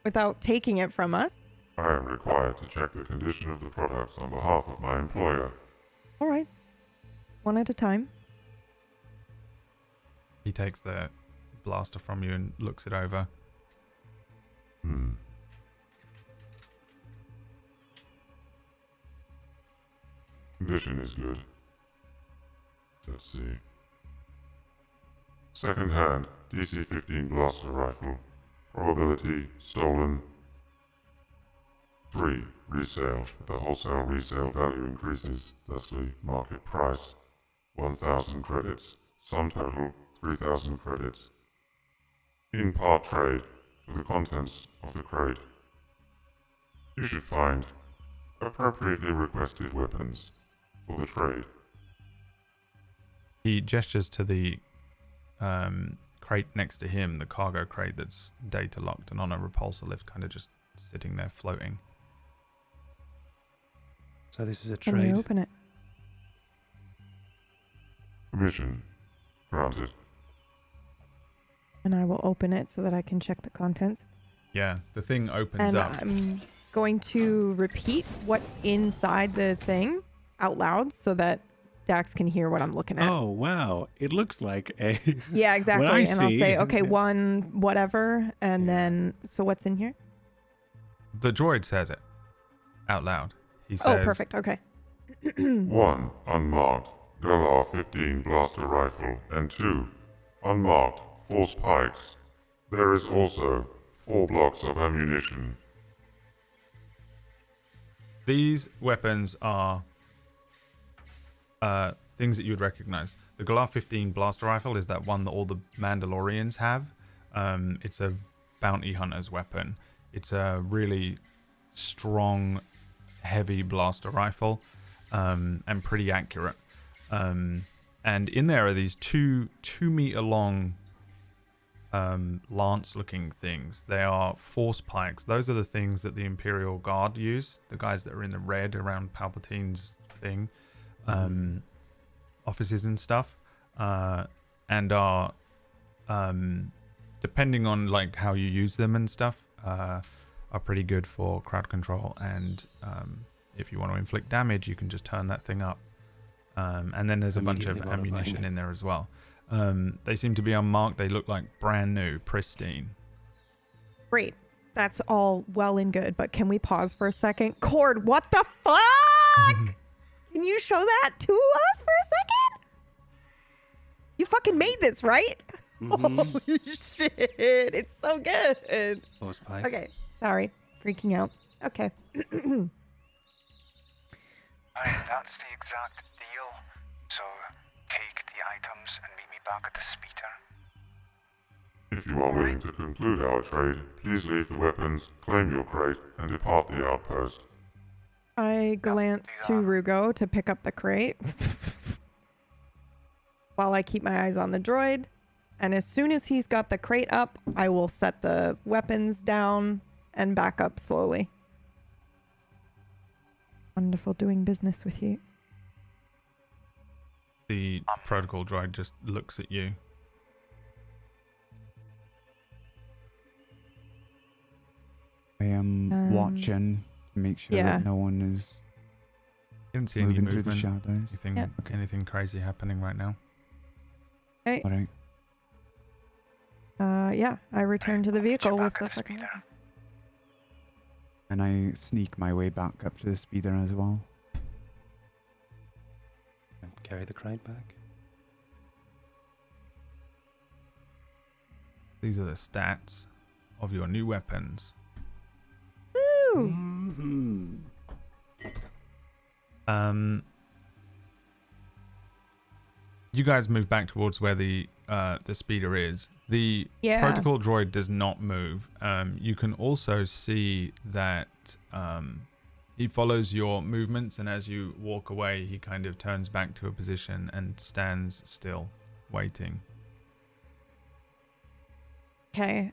without taking it from us? I am required to check the condition of the products on behalf of my employer. All right. One at a time. He takes the blaster from you and looks it over. Condition is good. Let's see. Second-hand DC-15 blaster rifle. Probability stolen. 3. Resale. If the wholesale resale value increases, thusly market price. 1,000 credits. Sum total 3,000 credits. In part trade for the contents of the crate. You should find appropriately requested weapons for the trade. He gestures to the crate next to him, the cargo crate that's data locked and on a repulsor lift, kind of just sitting there floating. So this is a Can you trade. open it? Permission granted. And I will open it so that I can check the contents. Yeah, the thing opens And up. I'm going to repeat what's inside the thing out loud so that Dax can hear what I'm looking at. Oh wow! It looks like a. Yeah, exactly. What I And I'll see- say, okay, 1 whatever, and then so what's in here? The droid says it out loud. He says, Oh, perfect. Okay. 1. Unmarked Galar 15 blaster rifle, and 2. Unmarked force pikes. There is also 4 blocks of ammunition. These weapons are things that you would recognize. The Galar 15 blaster rifle is that one that all the Mandalorians have. It's a bounty hunter's weapon. It's a really strong, heavy blaster rifle, and pretty accurate. And in there are these 2 meter long lance-looking things. They are force pikes. Those are the things that the Imperial Guard use. The guys that are in the red around Palpatine's thing, offices and stuff, and are depending on like how you use them and stuff, are pretty good for crowd control. And if you want to inflict damage, you can just turn that thing up. And then there's a bunch of Immediately modifying ammunition it. in there as well. They seem to be unmarked. They look like brand new, pristine. Great. That's all well and good, but can we pause for a second? Cord, what the fuck? Can you show that to us for a second? You fucking made this, right? Mhm. Holy shit. It's so good. Force pipe. Okay. Sorry. Freaking out. Okay. Alright, that's the exact deal. So, take the items and meet me back at the speeder. If you are willing to conclude our trade, please leave the weapons, claim your crate, and depart the outpost. I glance to Rugo to pick up the crate while I keep my eyes on the droid. And as soon as he's got the crate up, I will set the weapons down and back up slowly. Wonderful doing business with you. The protocol droid just looks at you. I am watching to make sure that no one is You don't see any moving through the movement. shadows. Anything crazy happening right now? Okay. All right. Yeah, I return to the vehicle with the Back at the fucking. speeder. And I sneak my way back up to the speeder as well. And carry the crate back. These are the stats of your new weapons. Woo! Mm-hmm. You guys move back towards where the speeder is. The Yeah. protocol droid does not move. You can also see that he follows your movements, and as you walk away, he kind of turns back to a position and stands still, waiting. Okay.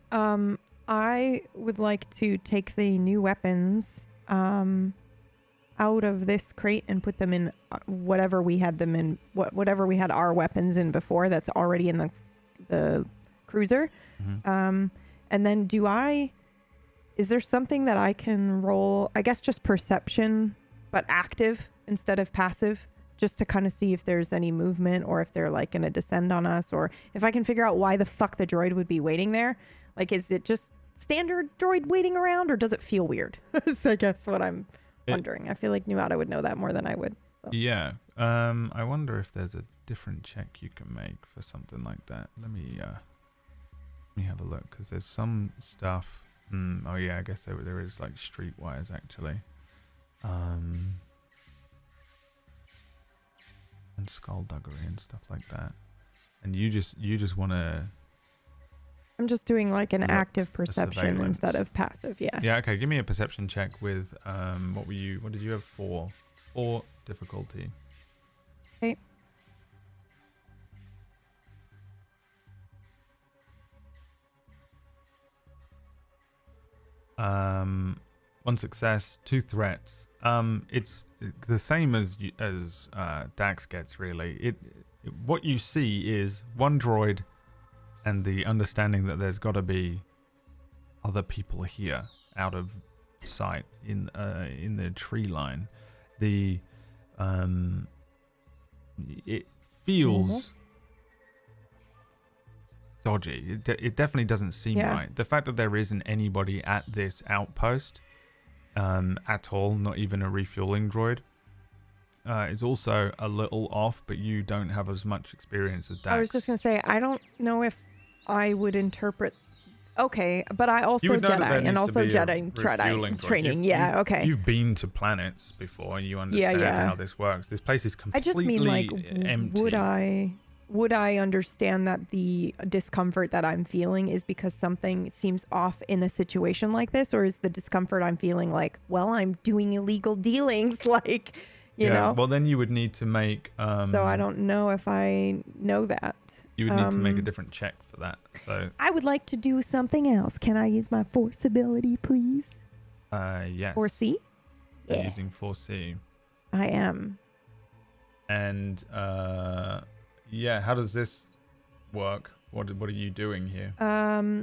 I would like to take the new weapons out of this crate and put them in whatever we had them in, whatever we had our weapons in before that's already in the cruiser. Mm-hmm. And then is there something that I can roll? I guess just perception, but active instead of passive, just to kind of see if there's any movement or if they're like going to descend on us, or if I can figure out why the fuck the droid would be waiting there. Like, is it just standard droid waiting around, or does it feel weird? That's, I guess, what I'm wondering. I feel like Nuada would know that more than I would. So. Yeah. I wonder if there's a different check you can make for something like that. Let me have a look, because there's some stuff. Oh yeah, I guess there is like streetwise actually. And skullduggery and stuff like that. And you just want to. I'm just doing like an Look, active perception surveillance. instead of passive. Yeah. Yeah. Okay. Give me a perception check with what did you have? 4 difficulty. Okay. One success, 2 threats. It's the same as Dax gets really. What you see is one droid, and the understanding that there's got to be other people here out of sight in the tree line. It feels dodgy. It definitely doesn't seem right. The fact that there isn't anybody at this outpost at all, not even a refueling droid, is also a little off, but you don't have as much experience as Dax. I was just going to say, I don't know if I would interpret. Okay, but I also Jedi and also Jedi training. Okay. You've been to planets before and you understand how this works. This place is completely I just mean, like, empty. would I understand that the discomfort that I'm feeling is because something seems off in a situation like this, or is the discomfort I'm feeling like, well, I'm doing illegal dealings, like, you know? Well, then you would need to make. So I don't know if I know that. You would need to make a different check for that. So I would like to do something else. Can I use my force ability, please? Yes. 4C? You're using 4C. I am. And how does this work? What are you doing here? I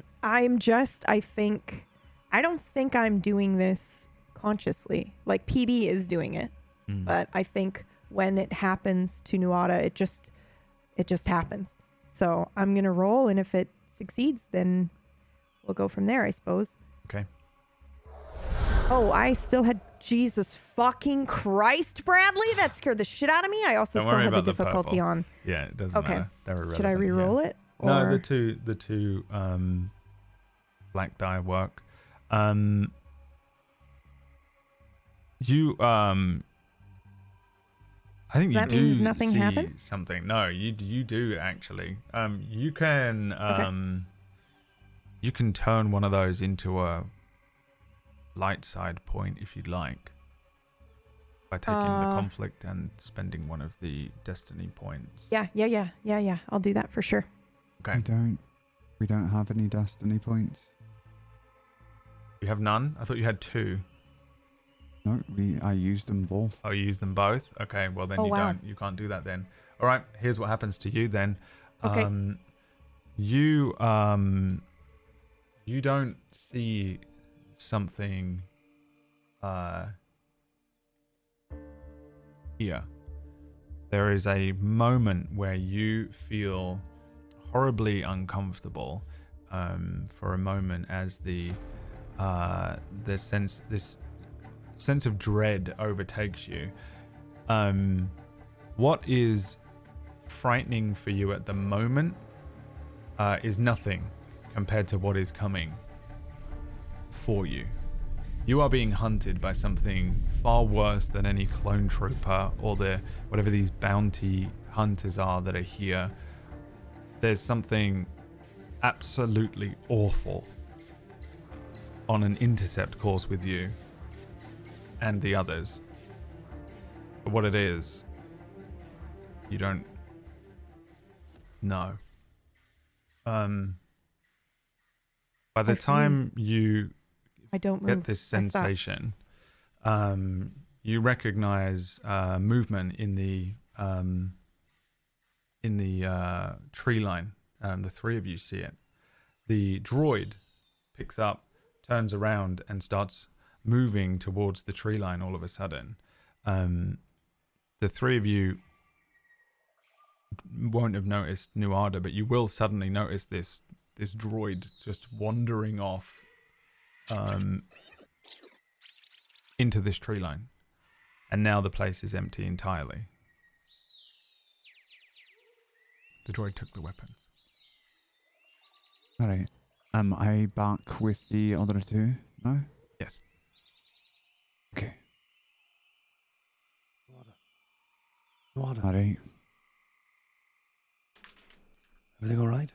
don't think I'm doing this consciously. Like, PB is doing it, but I think when it happens to Nuada, it just happens. So I'm going to roll, and if it succeeds, then we'll go from there, I suppose. Okay. Oh, I still had... Jesus fucking Christ, Bradley! That scared the shit out of me. I also still had the difficulty on. Yeah, it doesn't matter. They're irrelevant. Should I re-roll it? Or... No, the two black die work. I think that you means do nothing see happens? something. No, you do actually. You can you can turn one of those into a light side point if you'd like, by taking the conflict and spending one of the destiny points. Yeah. I'll do that for sure. Okay. We don't have any destiny points. You have none? I thought you had 2. No, No, I used them both. Oh, you use them both? Okay, well then Oh, wow. you can't do that then. All right, here's what happens to you then. Okay. You don't see something here. There is a moment where you feel horribly uncomfortable for a moment as this sense of dread overtakes you. What is frightening for you at the moment is nothing compared to what is coming for you. You are being hunted by something far worse than any clone trooper or whatever these bounty hunters are that are here. There's something absolutely awful on an intercept course with you and the others. But what it is, you don't know. By the time you I don't move. get this sensation, you recognize movement in the tree line. The three of you see it. The droid picks up, turns around, and starts moving towards the tree line all of a sudden. The three of you won't have noticed Nuada, but you will suddenly notice this droid just wandering off into this tree line. And now the place is empty entirely. The droid took the weapons. Alright. Am I back with the other two now? Yes. Okay. Water. Alright. Everything all right?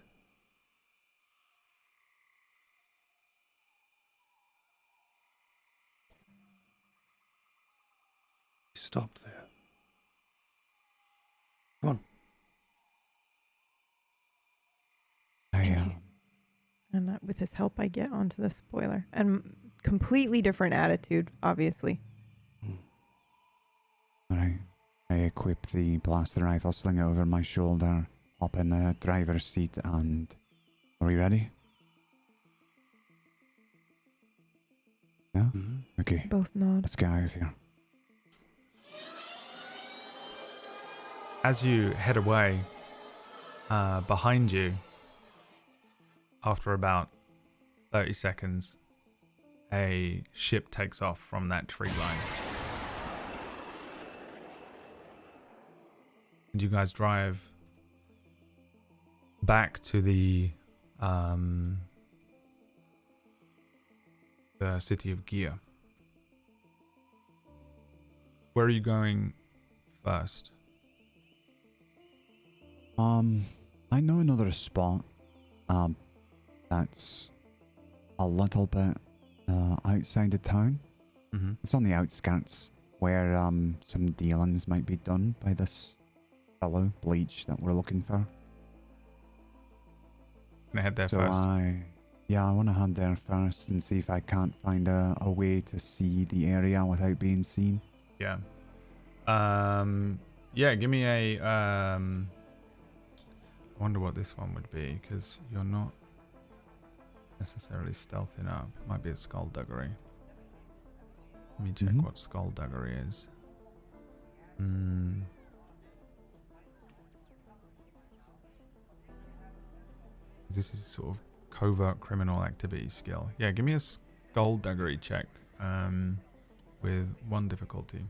He stopped there. Come on. And with his help, I get onto the spoiler. And completely different attitude, obviously. Alright. I equip the blaster rifle, sling it over my shoulder, hop in the driver's seat, and... Are we ready? Yeah? Mm-hmm. Okay. Both nod. Let's get out of here. As you head away, behind you, after about 30 seconds, a ship takes off from that tree line. And you guys drive back to the city of Gia. Where are you going first? I know another spot. That's a little bit outside of town. Mm-hmm. It's on the outskirts where some dealings might be done by this fellow Bleach that we're looking for. Gonna head there So first. I want to head there first and see if I can't find a way to see the area without being seen. Yeah. Yeah, give me a I wonder what this one would be, because you're not necessarily stealthing up. Might be a skullduggery. Let me check what skullduggery is. This is sort of covert criminal activity skill. Yeah, give me a skullduggery check with 1 difficulty.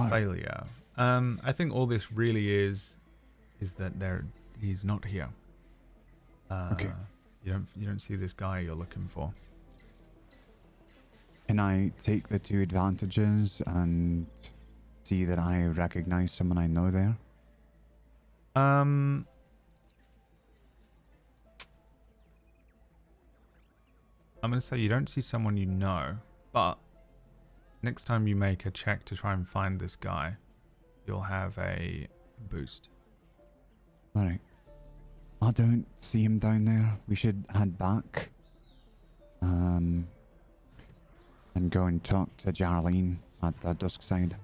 Failure. I think all this really is that he's not here. Okay. You don't see this guy you're looking for. Can I take the 2 advantages and see that I recognize someone I know there? I'm gonna say you don't see someone you know, but next time you make a check to try and find this guy, you'll have a boost. Alright. I don't see him down there. We should head back. And go and talk to Jarlene at the dusk side.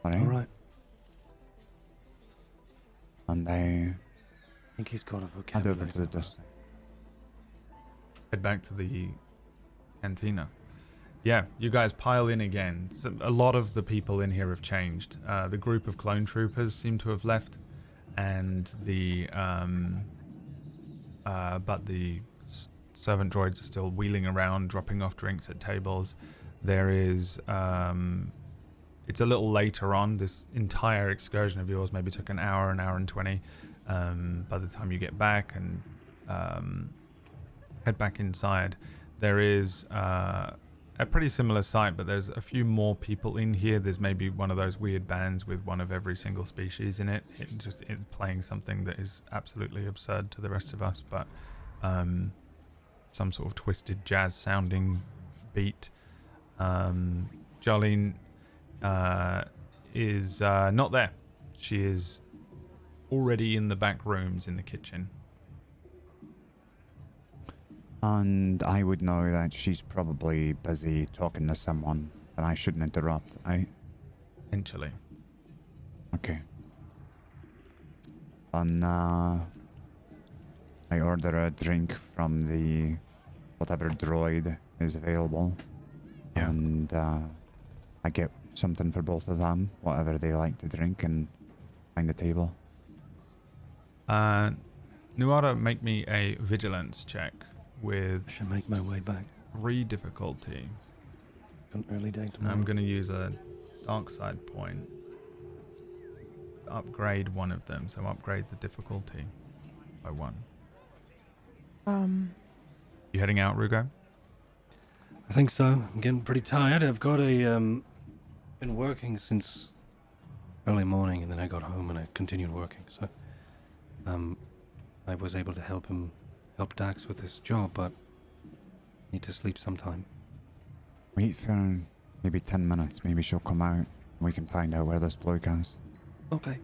Alright. Alright. And I I think he's got a head vocabulary. over to the dusk side. Head back to the cantina. Yeah, you guys pile in again. So a lot of the people in here have changed. The group of clone troopers seem to have left, and the but the servant droids are still wheeling around, dropping off drinks at tables. There is it's a little later on. This entire excursion of yours maybe took an hour and 20. By the time you get back and head back inside, there is a pretty similar sight, but there's a few more people in here. There's maybe one of those weird bands with one of every single species in it, playing something that is absolutely absurd to the rest of us, but some sort of twisted jazz sounding beat. Jarlene is not there. She is already in the back rooms in the kitchen. And I would know that she's probably busy talking to someone, and I shouldn't interrupt, right? Potentially. Okay. And I order a drink from the whatever droid is available. Yeah. And I get something for both of them, whatever they like to drink, and find a table. Nuara, make me a vigilance check with I should make my way back. 3 difficulty. An early day tomorrow. I'm going to use a dark side point. Upgrade one of them, so upgrade the difficulty by 1. You heading out, Rugo? I think so. I'm getting pretty tired. I've got been working since early morning, and then I got home and I continued working. So, I was able to help Dax with this job, but need to sleep sometime. Wait for maybe 10 minutes. Maybe she'll come out and we can find out where this bloke is. Okay.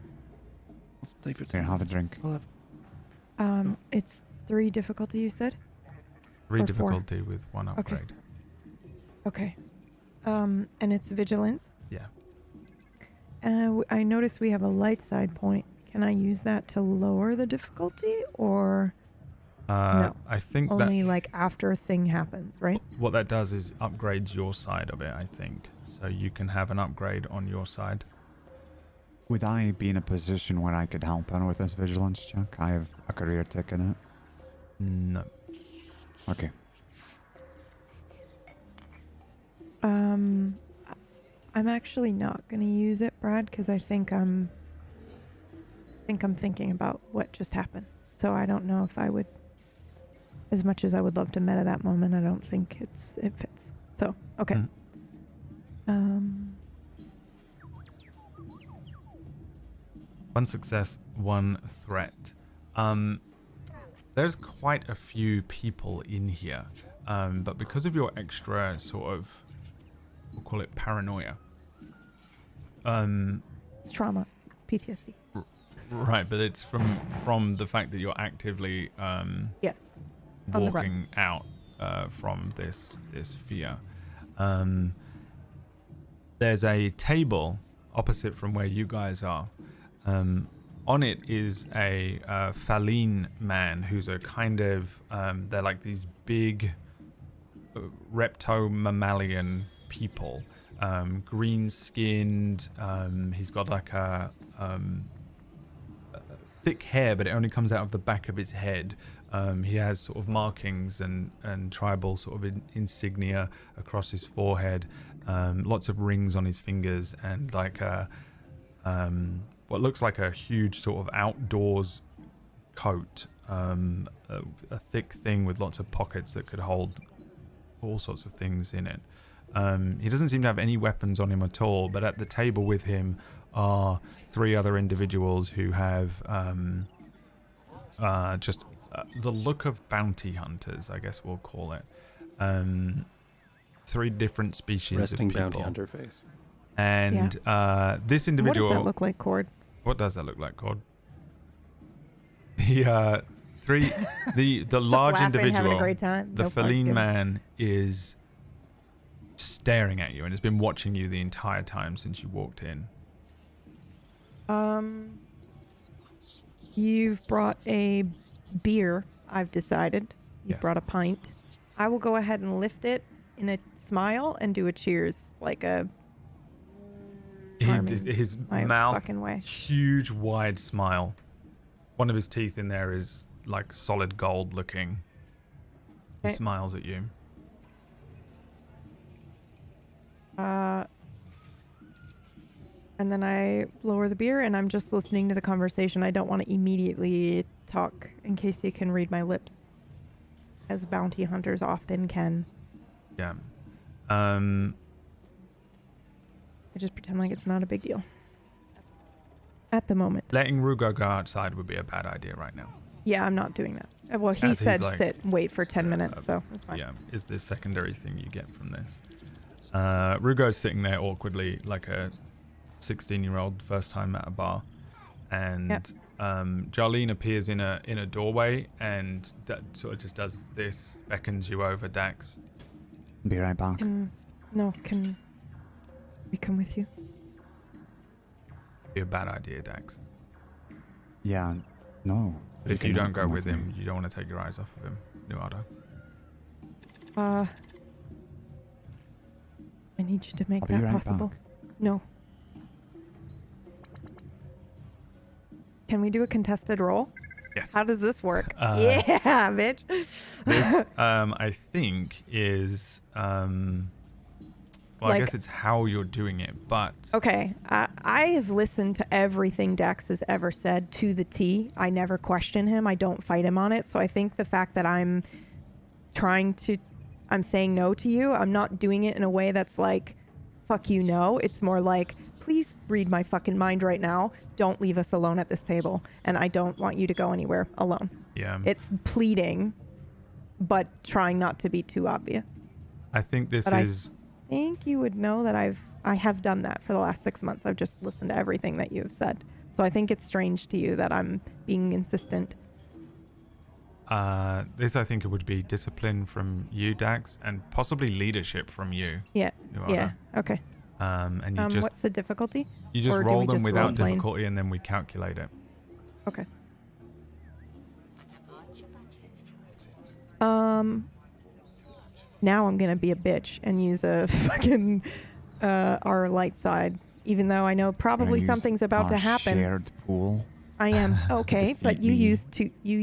I'll stay for Here, have a drink. I'll have... It's 3 difficulty, you said? 3 Or 4. difficulty with 1 upgrade. Okay. And it's vigilance? Yeah. I noticed we have a light side point. Can I use that to lower the difficulty, or no? I think Only that like after a thing happens, right? what that does is upgrades your side of it, I think. So you can have an upgrade on your side. Would I be in a position where I could help her with this vigilance check? I have a career tick in it. No. Okay. I'm actually not going to use it, Brad, because I think I'm thinking about what just happened. So I don't know if I would, as much as I would love to meta that moment, I don't think it fits. So, okay. One success, 1 threat. There's quite a few people in here, but because of your extra sort of, we'll call it paranoia. It's trauma. It's PTSD. Right, but it's from the fact that you're actively Yes. On the run. walking out from this fear. There's a table opposite from where you guys are. On it is a Faline man who's a kind of they're like these big repto-mammalian people, green-skinned. He's got like a thick hair, but it only comes out of the back of his head. He has sort of markings and tribal sort of insignia across his forehead, lots of rings on his fingers, and like what looks like a huge sort of outdoors coat, a thick thing with lots of pockets that could hold all sorts of things in it. He doesn't seem to have any weapons on him at all, but at the table with him are 3 other individuals who have just the look of bounty hunters, I guess we'll call it. 3 different species Resting of people. bounty hunter face. And this individual... What does that look like, Cord? What does that look like, Cord? The large laughing, individual, having a great time. the Nope, feline good. man, is staring at you and has been watching you the entire time since you walked in. You've brought a beer, I've decided. You've Yes. brought a pint. I will go ahead and lift it in a smile and do a cheers, like a charming, His my mouth, fucking way. huge, wide smile. One of his teeth in there is like solid gold looking. He Okay. smiles at you. And then I lower the beer and I'm just listening to the conversation. I don't want to immediately talk in case you can read my lips, as bounty hunters often can. Yeah. I just pretend like it's not a big deal. At the moment. Letting Rugo go outside would be a bad idea right now. Yeah, I'm not doing that. Well, he As he's said like, sit and wait for 10 minutes, so it's fine. Yeah, is the secondary thing you get from this. Rugo's sitting there awkwardly like a 16-year-old first time at a bar. And Yep. Jarlene appears in a doorway and sort of just does this, beckons you over, Dax. Be right back. Can we come with you? Be a bad idea, Dax. Yeah, no. But if you cannot don't go come with me. him, you don't want to take your eyes off of him, Nuada. I need you to make I'll be that right possible. back. No. Can we do a contested roll? Yes. How does this work? Yeah, bitch. This, I think, is... well, I Like- guess it's how you're doing it, but... Okay, I have listened to everything Dex has ever said to the T. I never question him. I don't fight him on it. So I think the fact that I'm saying no to you, I'm not doing it in a way that's like, fuck you, no. It's more like, please read my fucking mind right now. Don't leave us alone at this table. And I don't want you to go anywhere alone. Yeah. It's pleading, but trying not to be too obvious. I think this But I is... think you would know that I have done that for the last 6 months. I've just listened to everything that you've said. So I think it's strange to you that I'm being insistent. This, I think, it would be discipline from you, Dax, and possibly leadership from you. Yeah. Nuada. Yeah. Okay. And you just What's the difficulty? roll or do we them just without role-play? difficulty, and then we calculate it. Okay. Now I'm gonna be a bitch and use a fucking our light side, even though I know probably Use something's about to our happen. Shared pool. I am okay, but Defeat you me.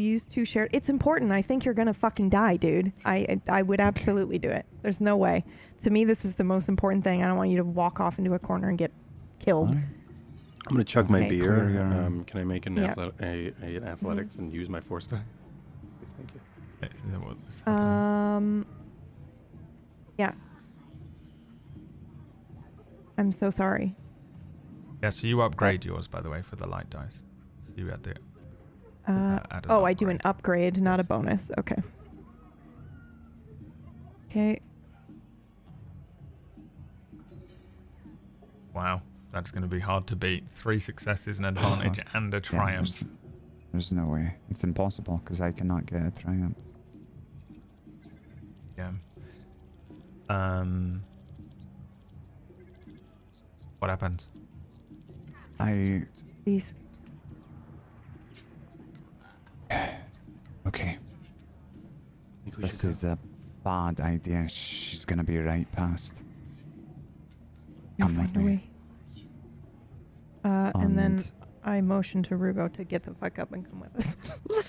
used two shared. It's important. I think you're gonna fucking die, dude. I would absolutely do it. There's no way. To me, this is the most important thing. I don't want you to walk off into a corner and get killed. Alright. I'm gonna chug my Okay. beer. Clear your- Can I make an, Yeah. an athletics and use my force die? Thank you. Is that what's happening? Yeah. I'm so sorry. Yeah, so you upgrade yours, by the way, for the light dice. So you had the... add an Oh, I do an upgrade. upgrade, not a Yes. bonus. Okay. Okay. Wow, that's going to be hard to beat. 3 successes, an advantage, and a triumph. Yeah, there's no way. It's impossible because I cannot get a triumph. Yeah. What happens? Please. Okay. I think we This should is a bad idea. She's gonna be right past. You'll Come with find a me. way. And then And- I motion to Rugo to get the fuck up and come with us. I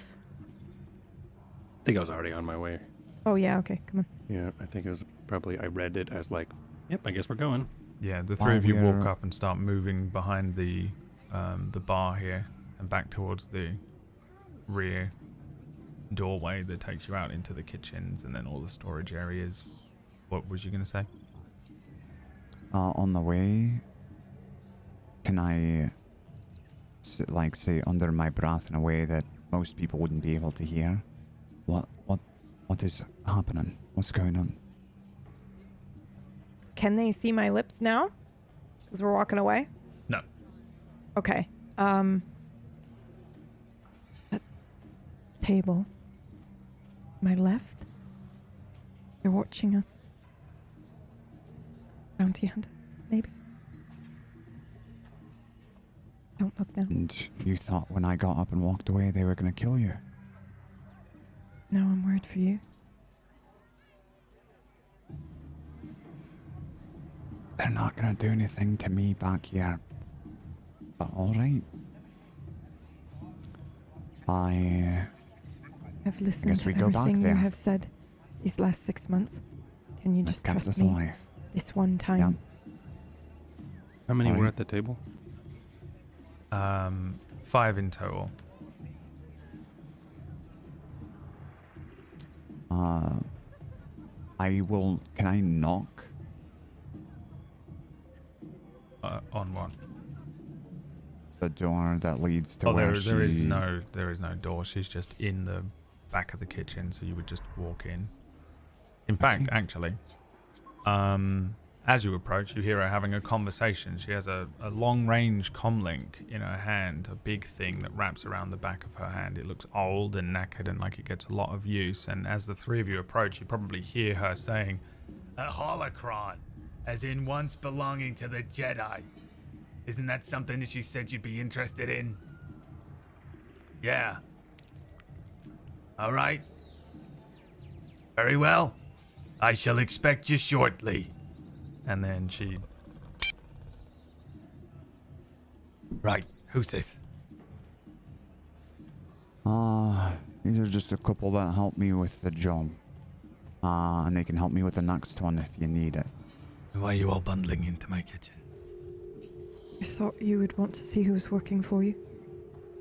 think I was already on my way. Oh yeah, okay, come on. Yeah, I think it was probably, I read it as like, yep, I guess we're going. Yeah, the While three of you walk we're- up and start moving behind the bar here and back towards the rear doorway that takes you out into the kitchens and then all the storage areas. What was you going to say? On the way, can I, say under my breath in a way that most people wouldn't be able to hear? What is happening? What's going on? Can they see my lips now? Because we're walking away? No. Okay. That table. My left. They're watching us. Bounty hunters, maybe. Don't look now. And you thought when I got up and walked away they were going to kill you? No, I'm worried for you. They're not going to do anything to me back here. But alright. I've listened guess to we go back everything you there. have said these last 6 months. Can you Let's just keep trust this me alive. this one time? Yeah. How many were Alright. at the table? 5 in total. I will. Can I knock? On one. The door that leads to Oh, where there is she- no door. She's just in the back of the kitchen, so you would just walk in. In fact, Okay. actually, as you approach, you hear her having a conversation. She has a long-range comlink in her hand, a big thing that wraps around the back of her hand. It looks old and knackered and like it gets a lot of use. And as the three of you approach, you probably hear her saying, "A holocron, as in once belonging to the Jedi. Isn't that something that you said you'd be interested in?" "Yeah." "All right. Very well. I shall expect you shortly." And then she... "Right, who's this?" These are just a couple that help me with the job. And they can help me with the next one if you need it. "Why are you all bundling into my kitchen?" I thought you would want to see who's working for you.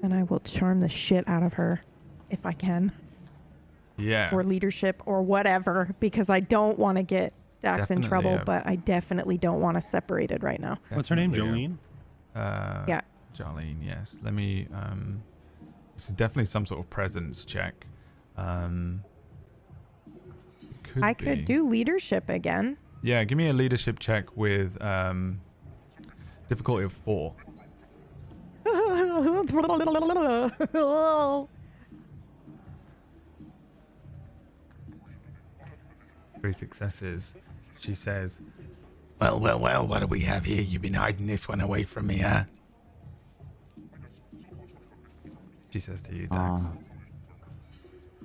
And I will charm the shit out of her if I can. Yeah. Or leadership or whatever, because I don't want to get Dax in Definitely, trouble, yeah. but I definitely don't want us separated right now. What's her name, Definitely, Jolene? Yeah. Jolene, yes. Let me... this is definitely some sort of presence check. It I could be- do leadership again. Yeah, give me a leadership check with difficulty of 4. 3 successes. She says, well, what do we have here? You've been hiding this one away from me, huh?" She says to you, Dax.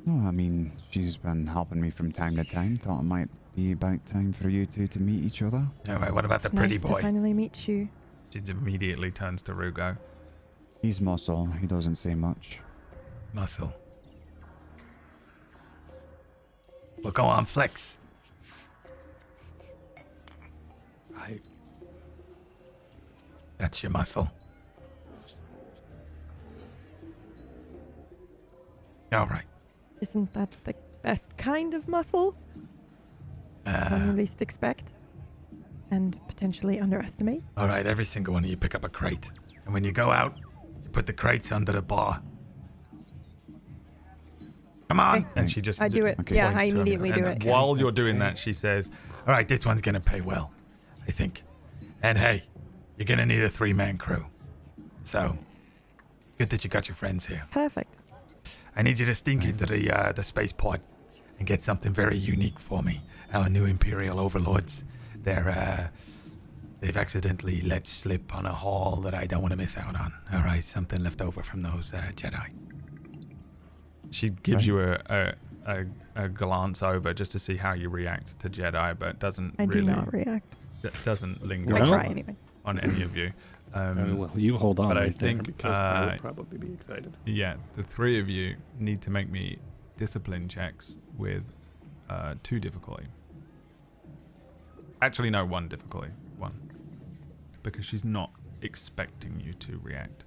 No, I mean, she's been helping me from time to time. Thought it might be about time for you two to meet each other. "All right, what about the It's pretty nice boy?" to finally meet you. She immediately turns to Rugo. He's muscle. He doesn't say much. "Muscle. Well, go on, flex." Right. "That's your muscle." "All right. Isn't that the best kind of muscle? One you least expect and potentially underestimate. All right, every single one of you pick up a crate. And when you go out, you put the crates under the bar. Come on." Okay. And she just I do it. Okay. Yeah, points I to him. immediately do And it. while you're doing that, she says, "All right, this one's going to pay well, I think. And hey, you're going to need a 3-man crew. So, good that you got your friends here. Perfect. I need you to stink into the spaceport and get something very unique for me. Our new Imperial overlords, they've accidentally let slip on a haul that I don't want to miss out on. All right, something left over from those Jedi." She gives you a glance over just to see how you react to Jedi, but doesn't I do really not react. doesn't linger I Well, try anyway. on any of you. Well, you hold on but I right there think, because I will probably be excited. Yeah, the three of you need to make me discipline checks with 2 difficulty. Actually, no, 1 difficulty. 1. Because she's not expecting you to react.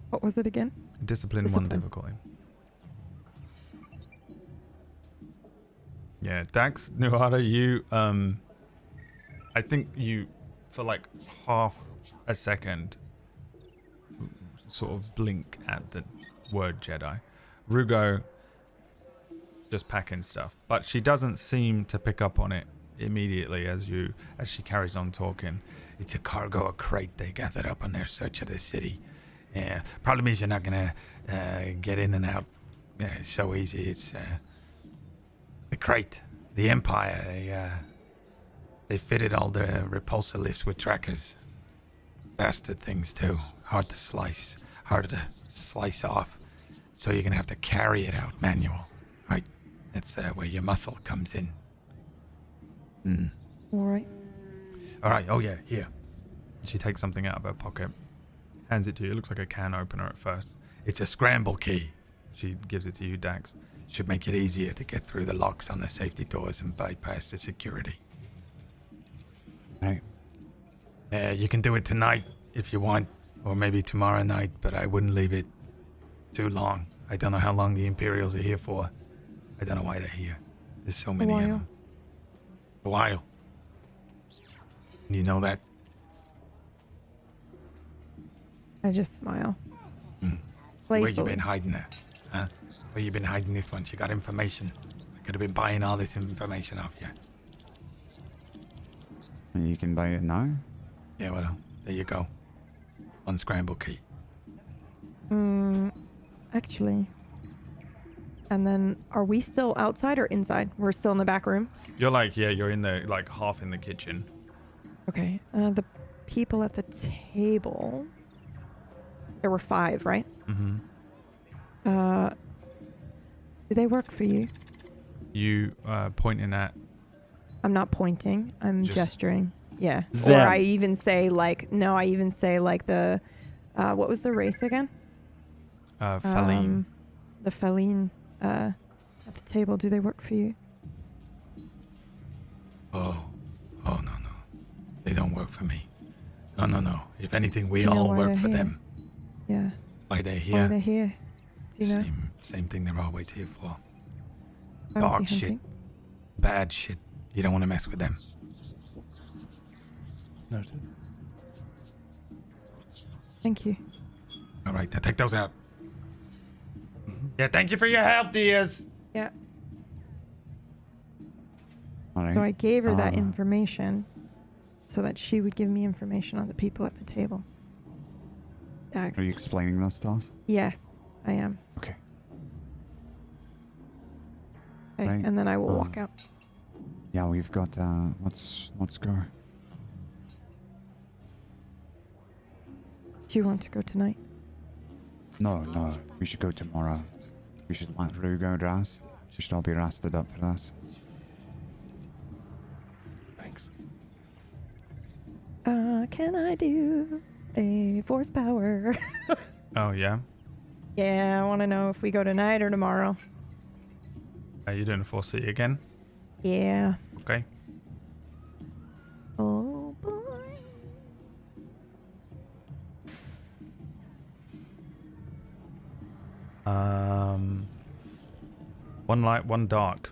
What was it again? Discipline 1 Discipline. difficulty. Yeah, Dax, Nuhara, you, I think you, for like half a second, sort of blink at the word Jedi. Rugo, just packing stuff. But she doesn't seem to pick up on it immediately as she carries on talking. It's a cargo, a crate they gathered up on their search of the city. Yeah, problem is you're not gonna get in and out so easy. It's the crate, the Empire. They fitted all the repulsor lifts with trackers. Bastard things too. Harder to slice off. So you're gonna have to carry it out manual. Right? That's where your muscle comes in. All right. All right. Oh yeah, here. She takes something out of her pocket, hands it to you. It looks like a can opener at first. It's a scramble key. She gives it to you, Dax. Should make it easier to get through the locks on the safety doors and bypass the security. Right. You can do it tonight if you want, or maybe tomorrow night, but I wouldn't leave it too long. I don't know how long the Imperials are here for. I don't know why they're here. There's so many of them. A while. You know that? I just smile. Where you Playfully. been hiding that? Huh? Where you been hiding this one? She got information. I could have been buying all this information off you. You can buy it now? Yeah, well, there you go. One scramble key. Actually. And then, are we still outside or inside? We're still in the back room? You're in the, half in the kitchen. Okay. The people at the table. There were 5, right? Mm-hmm. Do they work for you? You, pointing at... I'm not pointing. I'm Just gesturing. Yeah. them. Or I even say the, what was the race again? Faline. The Faline, at the table. Do they work for you? Oh, no. They don't work for me. No. If anything, we Do you know all why work they're for here? them. Yeah. Why they're Why here? are they here? Do you know? Same thing they're always here for. Bounty Dog shit. hunting? Bad shit. You don't want to mess with them. Noted. Thank you. All right, now take those out. Yeah, thank you for your help, Diaz. Yeah. All right. So I gave her that Uh, information so that she would give me information on the people at the table. Dax. Are you explaining this to us? Yes, I am. Okay. Okay, Right. and then I will walk out. Yeah, we've got, let's go. Do you want to go tonight? No, we should go tomorrow. We should let Rue go rest. We should all be rested up for this. Thanks. Can I do a force power? Oh, yeah? Yeah, I want to know if we go tonight or tomorrow. Are you doing a 4C again? Yeah. Okay. Oh boy. One light, one dark.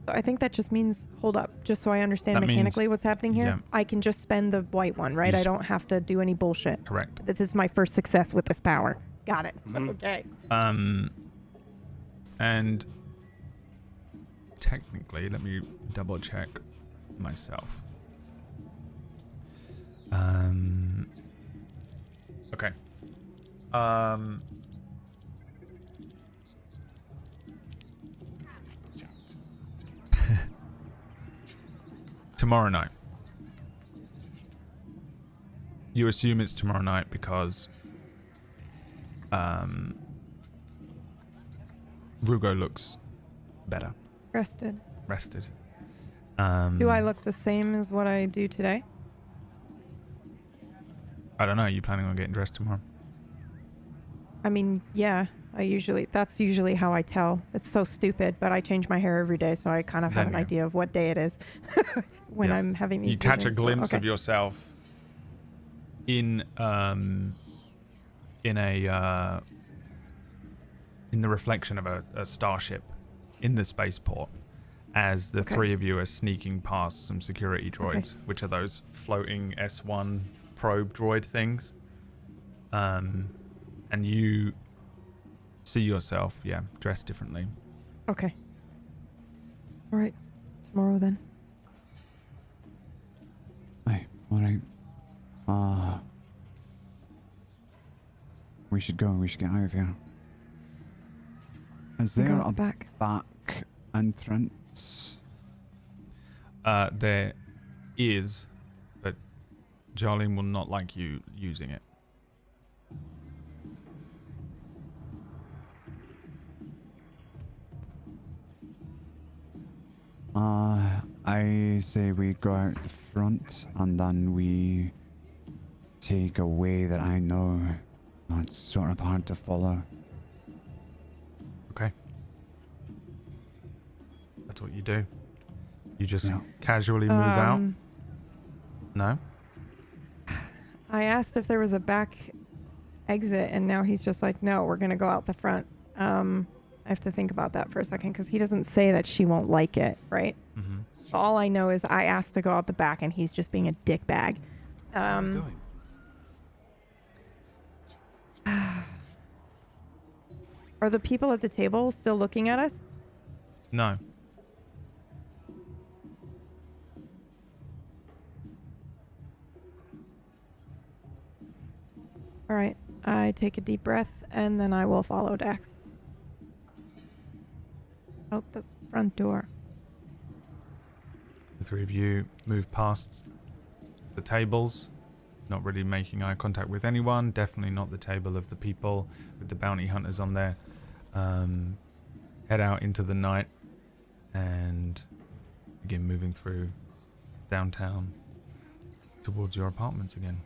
I think that just means, hold up, just so I understand That means- mechanically what's happening here. yeah. I can just spend the white one, right? You I s- don't have to do any bullshit. Correct. This is my first success with this power. Got it. Mm-hmm. Okay. And technically, let me double check myself. Okay. Tomorrow night. You assume it's tomorrow night because Rugo looks better, Rested. rested. Do I look the same as what I do today? I don't know. Are you planning on getting dressed tomorrow? I mean, yeah. That's usually how I tell. It's so stupid, but I change my hair every day, so I kind of have Then an you- idea of what day it is when Yeah. I'm having these. You catch a visions, so- glimpse of okay. yourself in the reflection of a starship in the spaceport as the Okay. three of you are sneaking past some security droids, which are those floating S1 probe droid things. And you see yourself, dressed differently. Okay. All right. Tomorrow then. Hey, alright. We should go. We should get out of here. Is We go there out a the back. back entrance? There is, but Jolene will not like you using it. I say we go out the front and then we take a way that I know. It's sort of hard to follow. Okay. That's what you do. You just Yeah. casually move out? No? I asked if there was a back exit, and now he's just like, no, we're going to go out the front. I have to think about that for a second, because he doesn't say that she won't like it, right? Mm-hmm. All I know is I asked to go out the back, and he's just being a dickbag. Where are you going? Are the people at the table still looking at us? No. All right. I take a deep breath, and then I will follow Dax. Out the front door. The three of you move past the tables, not really making eye contact with anyone. Definitely not the table of the people with the bounty hunters on there. Head out into the night and begin moving through downtown towards your apartments again.